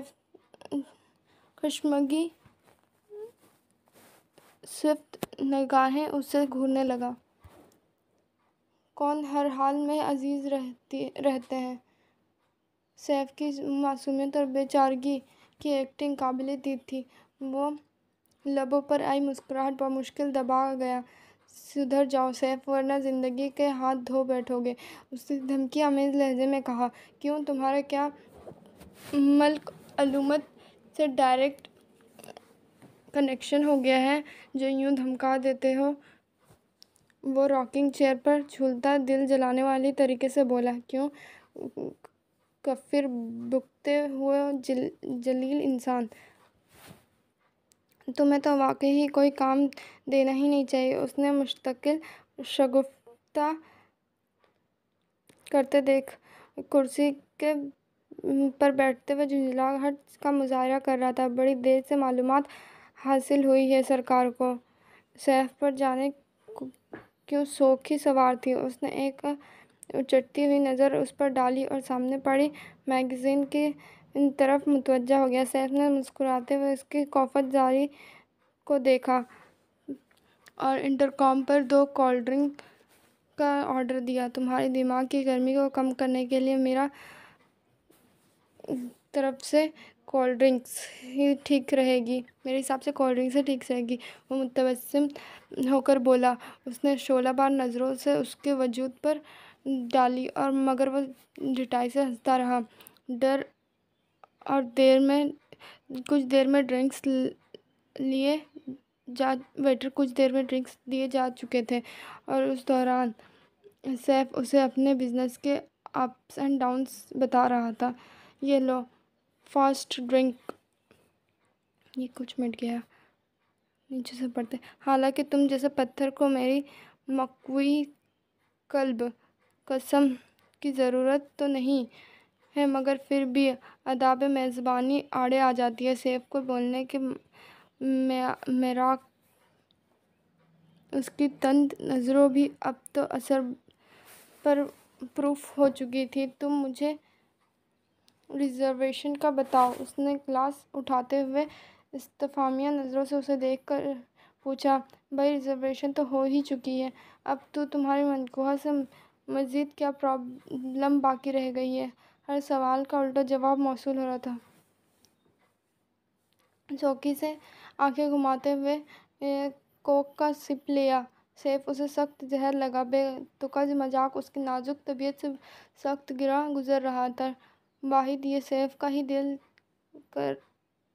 صفت نگاہیں اس سے گھورنے لگا۔ کون ہر حال میں عزیز رہتے ہیں؟ سیف کی معصومیت اور بے چارگی کی ایکٹنگ قابل دید تھی۔ وہ لبوں پر آئی مسکراہٹ بمشکل دبا گیا۔ سدھر جاؤ سیف، ورنہ زندگی کے ہاتھ دھو بیٹھو گے، اس نے دھمکی آمیز لہجے میں کہا۔ کیوں، تمہارا کیا ملک علومت سے ڈائریکٹ کنیکشن ہو گیا ہے جو یوں دھمکا دیتے ہو؟ وہ راکنگ چیئر پر جھولتا دل جلانے والی طریقے سے بولا۔ کیوں کفر، بکتے ہوئے جلیل انسان، تمہیں تو واقعی ہی کوئی کام دینا ہی نہیں چاہیے، اس نے مستقل شگفتہ کرتے دیکھ کرسی پر بیٹھتے ہوئے جھنجھلاہٹ کا مظاہرہ کر رہا تھا۔ بڑی دیر سے معلومات حاصل ہوئی ہے سرکار کو۔ سیف پر جانے کیوں شوق ہی سوار تھی۔ اس نے ایک اچٹتی ہوئی نظر اس پر ڈالی اور سامنے پڑی میگزین کی طرف متوجہ ہو گیا۔ سیف نے مسکراتے ہوئے اس کی کوفت زاری کو دیکھا اور انٹرکام پر 2 کولڈ ڈرنک کا آرڈر دیا۔ تمہارے دماغ کی گرمی کو کم کرنے کے لیے میرا طرف سے کولڈ ڈرنکس ہی ٹھیک رہے گی، میرے حساب سے کولڈ ڈرنکس ہی ٹھیک رہے گی، وہ متبسم ہو کر بولا۔ اس نے شعلہ بار نظروں سے اس کے وجود پر ڈالی اور مگر وہ ڈھٹائی سے ہنستا رہا۔ کچھ دیر میں ڈرنکس دیے جا چکے تھے اور اس دوران سیف اسے اپنے بزنس کے اپس اینڈ ڈاؤنز بتا رہا تھا۔ یہ لو فاسٹ ڈرنک۔ یہ کچھ مٹ گیا نیچے سے پڑھتے، حالانکہ تم جیسے پتھر کو میری مقوی قلب قسم کی ضرورت تو نہیں ہے، مگر پھر بھی آداب میزبانی آڑے آ جاتی ہے۔ سیف کو بولنے کے میراث اس کی تند نظروں بھی اب تو اثر پروف ہو چکی تھی۔ تم مجھے ریزرویشن کا بتاؤ، اس نے گلاس اٹھاتے ہوئے استفہامیہ نظروں سے اسے دیکھ کر پوچھا۔ بھئی ریزرویشن تو ہو ہی چکی ہے، اب تو تمہاری منقوہ سے مزید کیا پرابلم باقی رہ گئی ہے؟ ہر سوال کا الٹا جواب موصول ہو رہا تھا۔ چوکی سے آنکھیں گھماتے ہوئے کوک کا سپ لیا۔ سیف اسے سخت زہر لگا۔ بے تکا مذاق اس کی نازک طبیعت سے سخت گرا گزر رہا تھا۔ واحد یہ سیف کا ہی دل کر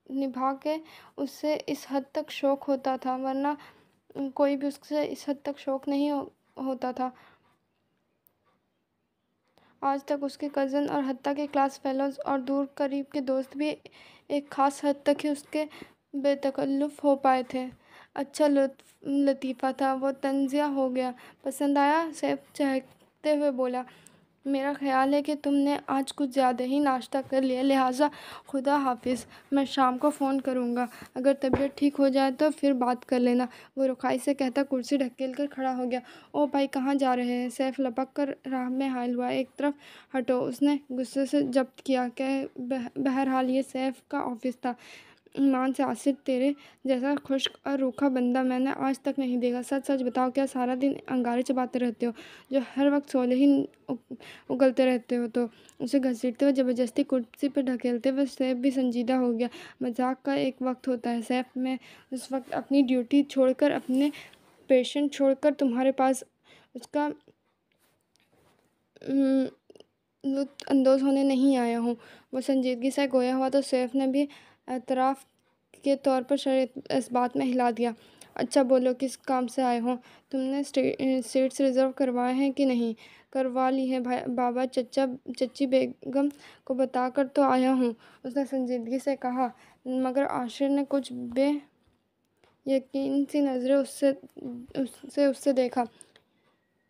نبھا کے اس سے اس حد تک شوق ہوتا تھا، ورنہ کوئی بھی اس سے اس حد تک شوق نہیں ہوتا تھا۔ آج تک اس کے کزن اور حتیٰ کہ کلاس فیلوز اور دور قریب کے دوست بھی ایک خاص حد تک ہی اس کے بے تکلف ہو پائے تھے۔ اچھا لطیفہ تھا، وہ تنزیہ ہو گیا۔ پسند آیا؟ سیف چہکتے ہوئے بولا۔ میرا خیال ہے کہ تم نے آج کچھ زیادہ ہی ناشتہ کر لیا، لہٰذا خدا حافظ، میں شام کو فون کروں گا، اگر طبیعت ٹھیک ہو جائے تو پھر بات کر لینا، وہ رخائی سے کہتا کرسی ڈھکیل کر کھڑا ہو گیا۔ او بھائی، کہاں جا رہے ہیں؟ سیف لپک کر راہ میں حائل ہوا۔ ایک طرف ہٹو، اس نے غصے سے ضبط کیا کہ بہرحال یہ سیف کا آفس تھا۔ ایمان سے آصف، تیرے جیسا خشک اور روکھا بندہ میں نے آج تک نہیں دیکھا۔ سچ سچ بتاؤ، کیا سارا دن انگارے چباتے رہتے ہو، جو ہر وقت شعلے ہی اگلتے رہتے ہو؟ تو اسے گھسیٹتے ہوئے زبردستی کرسی پہ ڈھکیلتے ہوئے سیف بھی سنجیدہ ہو گیا۔ مذاق کا ایک وقت ہوتا ہے سیف، میں اس وقت اپنی ڈیوٹی چھوڑ کر، اپنے پیشنٹ چھوڑ کر تمہارے پاس اس کا لطف اندوز ہونے نہیں آیا ہوں۔ وہ سنجیدگی سے گویا ہوا تو سیف نے بھی اعتراف کے طور پر سر اس بات میں ہلا دیا۔ اچھا بولو، کس کام سے آئے ہو؟ تم نے سیٹس ریزرو کروائے ہیں کہ نہیں؟ کروا لی ہے بابا، چچی بیگم کو بتا کر تو آیا ہوں، اس نے سنجیدگی سے کہا، مگر عاشر نے کچھ بے یقین سی نظریں اس سے دیکھا۔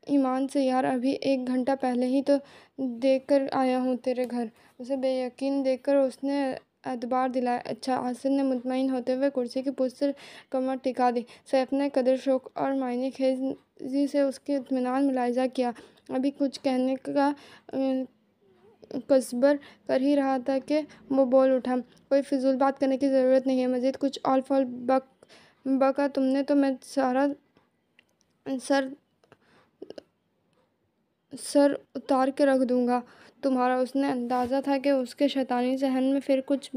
ایمان سے یار، ابھی 1 گھنٹہ پہلے ہی تو دیکھ کر آیا ہوں تیرے گھر۔ اسے بے یقین دیکھ کر اس نے اعتبار دلایا۔ اچھا، عاصم نے مطمئن ہوتے ہوئے کرسی کی پشت سے کمر ٹکا دی۔ سیف نے قدر شوق اور معنی خیزی سے اس کی اطمینان ملاحظہ کیا۔ ابھی کچھ کہنے کا تصور کر ہی رہا تھا کہ وہ بول اٹھا، کوئی فضول بات کرنے کی ضرورت نہیں ہے، مزید کچھ آل فال بکا تم نے تو میں سارا سر اتار کے رکھ دوں گا تمہارا۔ اس نے اندازہ تھا کہ اس کے شیطانی ذہن میں پھر کچھ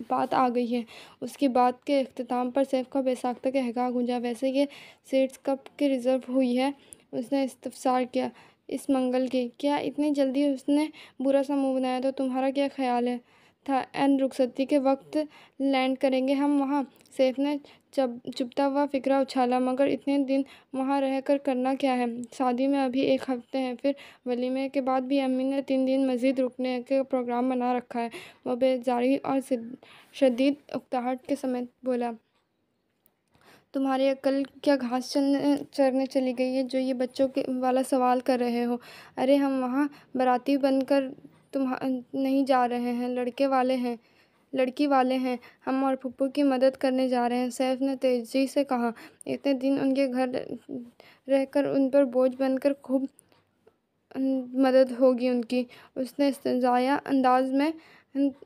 بات آ گئی ہے۔ اس کی بات کے اختتام پر سیف کا بے ساختہ قہقہا گونجا۔ ویسے یہ سیٹس کب کی ریزرو ہوئی ہے؟ اس نے استفسار کیا۔ اس منگل کی۔ کیا اتنی جلدی؟ اس نے برا سا منہ بنایا۔ تو تمہارا کیا خیال تھا عین رخصتی کے وقت لینڈ کریں گے ہم وہاں؟ سیف نے چبھتا ہوا فکرہ اچھالا، مگر اتنے دن وہاں رہ کر کرنا کیا ہے؟ شادی میں ابھی 1 ہفتے ہے، پھر ولیمے کے بعد بھی امی نے 3 دن مزید رکنے کا پروگرام بنا رکھا ہے، وہ بیزاری اور شدید اکتاہٹ کے سمیت بولا۔ تمہاری عقل کیا گھاس چرنے چلی گئی ہے جو یہ بچوں والا سوال کر رہے ہو؟ ارے ہم وہاں باراتی بن کر نہیں جا رہے ہیں، لڑکی والے ہیں ہم، اور پھپھو کی مدد کرنے جا رہے ہیں، سیف نے تیزی سے کہا۔ اتنے دن ان کے گھر رہ کر ان پر بوجھ بن کر خوب مدد ہوگی ان کی، اس نے استہزائیہ انداز میں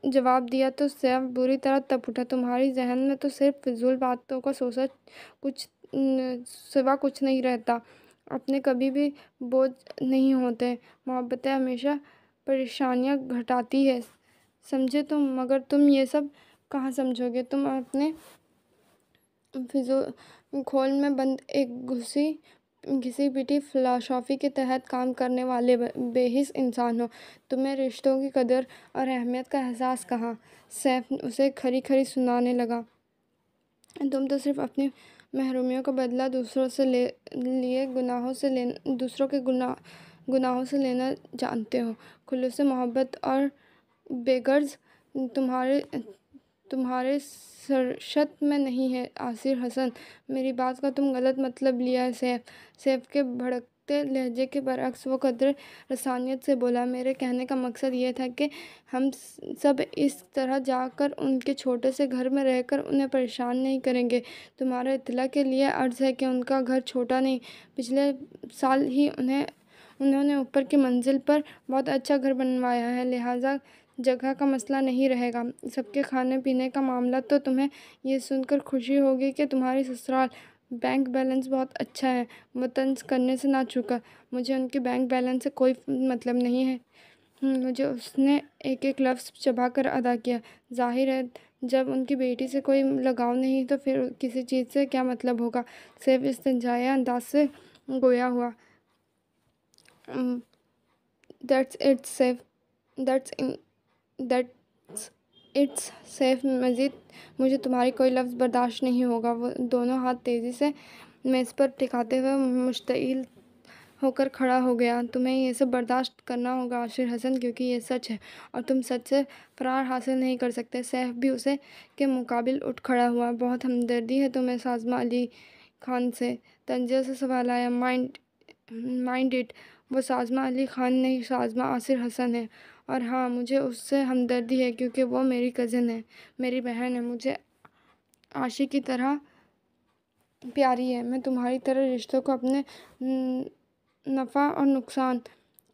جواب دیا۔ تو سیف بری طرح تپ اٹھا۔ تمہاری ذہن میں تو صرف فضول باتوں کا سوچا سوا کچھ نہیں رہتا، اپنے کبھی بھی بوجھ نہیں ہوتے، محبتیں ہمیشہ پریشانیاں گھٹاتی ہے، سمجھے تم؟ مگر تم یہ سب کہاں سمجھو گے، تم اپنے کھول میں بند ایک گھسی پٹی فلسفی کے تحت کام کرنے والے بے حس انسان ہو، تمہیں رشتوں کی قدر اور اہمیت کا احساس کہاں؟ سیف اسے کھری کھری سنانے لگا۔ تم تو صرف اپنی محرومیوں کا بدلہ دوسروں کے گناہوں سے لینا جانتے ہو، خلوص محبت اور بےغرض تمہارے سرشت میں نہیں ہے۔ عاصر حسن، میری بات کا تم غلط مطلب لیا ہے۔ سیف کے بھڑکتے لہجے کے برعکس وہ قدر رسانیت سے بولا، میرے کہنے کا مقصد یہ تھا کہ ہم سب اس طرح جا کر ان کے چھوٹے سے گھر میں رہ کر انہیں پریشان نہیں کریں گے۔ تمہارے اطلاع کے لیے عرض ہے کہ ان کا گھر چھوٹا نہیں، پچھلے سال ہی انہوں نے اوپر کی منزل پر بہت اچھا گھر بنوایا ہے، لہٰذا جگہ کا مسئلہ نہیں رہے گا۔ سب کے کھانے پینے کا معاملہ تو تمہیں یہ سن کر خوشی ہوگی کہ تمہاری سسرال بینک بیلنس بہت اچھا ہے، وہ طنز کرنے سے نہ چوکا۔ مجھے ان کے بینک بیلنس سے کوئی مطلب نہیں ہے، مجھے اس نے ایک ایک لفظ چبا کر ادا کیا۔ ظاہر ہے جب ان کی بیٹی سے کوئی لگاؤ نہیں تو پھر کسی چیز سے کیا مطلب ہوگا۔ سیف استنجایہ انداز سے گویا ہوا۔ That's it Saif, that's it's Saif, مزید مجھے تمہاری کوئی لفظ برداشت نہیں ہوگا۔ وہ دونوں ہاتھ تیزی سے میز پر ٹکاتے ہوئے مشتعل ہو کر کھڑا ہو گیا۔ تمہیں یہ سب برداشت کرنا ہوگا عاشر حسن، کیونکہ یہ سچ ہے اور تم سچ سے فرار حاصل نہیں کر سکتے۔ سیف بھی اسے کے مقابل اٹھ کھڑا ہوا۔ بہت ہمدردی ہے تمہیں سازمہ علی خان سے، طنزیہ سے سوال آیا۔ مائنڈ اٹ، وہ سازمہ علی خان نہیں، سازمہ عاشر حسن ہے، اور ہاں مجھے اس سے ہمدردی ہے کیونکہ وہ میری کزن ہے، میری بہن ہے، مجھے عاشق کی طرح پیاری ہے۔ میں تمہاری طرح رشتوں کو اپنے نفع اور نقصان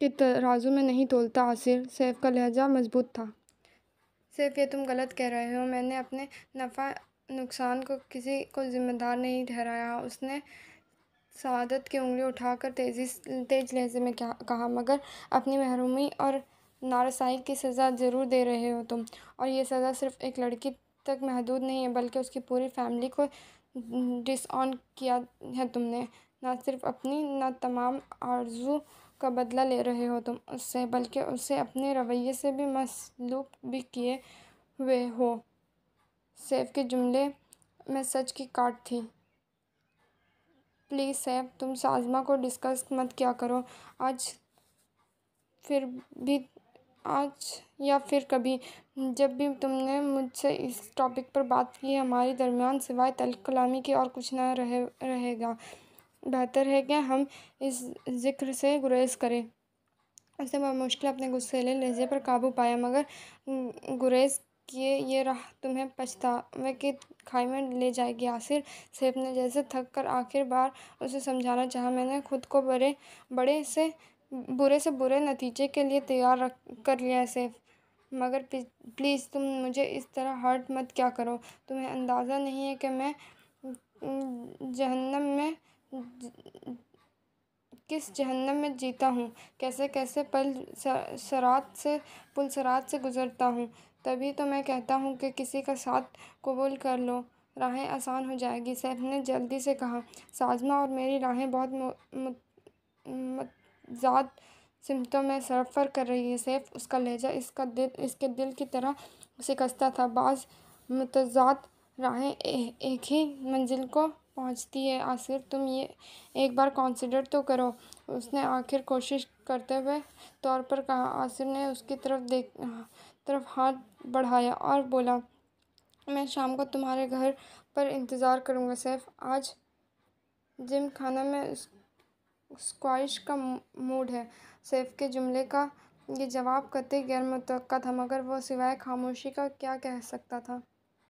کے ترازو میں نہیں تولتا عاصر۔ سیف کا لہجہ مضبوط تھا۔ سیف، یہ تم غلط کہہ رہے ہو، میں نے اپنے نفع نقصان کو کسی کو ذمہ دار نہیں ٹھہرایا۔ اس نے سعادت کی انگلی اٹھا کر تیز لہجے میں کہا، مگر اپنی محرومی اور نارسائی کی سزا ضرور دے رہے ہو تم، اور یہ سزا صرف ایک لڑکی تک محدود نہیں ہے بلکہ اس کی پوری فیملی کو ڈس آن کیا ہے تم نے۔ نہ صرف اپنی نہ تمام آرزو کا بدلہ لے رہے ہو تم اس سے، بلکہ اسے اپنے رویے سے بھی مسلوب بھی کیے ہوئے ہو۔ سیف کے جملے میں سچ کی کاٹ تھی۔ پلیز سیف، تم سازمہ کو ڈسکس مت کیا کرو آج یا پھر کبھی۔ جب بھی تم نے مجھ سے اس ٹاپک پر بات کی ہمارے درمیان سوائے تلخ کلامی کے اور کچھ نہ رہے گا۔ بہتر ہے کہ ہم اس ذکر سے گریز کریں۔ اس نے بمشکل اپنے غصیلے لہجے پر قابو پایا، مگر گریز کیے یہ راہ تمہیں پچھتاوے کی کھائی میں لے جائے گی عاصر۔ سیف نے جیسے تھک کر آخر بار اسے سمجھانا چاہا، میں نے خود کو برے سے برے نتیجے کے لیے تیار کر لیا ہے سیف، مگر پلیز تم مجھے اس طرح ہرٹ مت کیا کرو۔ تمہیں اندازہ نہیں ہے کہ میں کس جہنم میں جیتا ہوں، کیسے کیسے پل سرات سے گزرتا ہوں۔ تبھی تو میں کہتا ہوں کہ کسی کا ساتھ قبول کر لو، راہیں آسان ہو جائیں گی۔ سیف نے جلدی سے کہا، سازمہ اور میری راہیں بہت متضاد سمتوں میں سفر کر رہی ہیں سیف۔ اس کا لہجہ اس کے دل کی طرح شکستہ تھا۔ بعض متضاد راہیں ایک ہی منزل کو پہنچتی ہیں عاصر، تم یہ ایک بار کنسیڈر تو کرو۔ اس نے آخر کوشش کرتے ہوئے طور پر کہا۔ عاصر نے اس کی طرف ہاتھ بڑھایا اور بولا، میں شام کو تمہارے گھر پر انتظار کروں گا سیف۔ آج جم خانہ میں اسکواش کا موڈ ہے۔ سیف کے جملے کا یہ جواب قطعی غیر متوقع تھا، مگر وہ سوائے خاموشی کا کیا کہہ سکتا تھا۔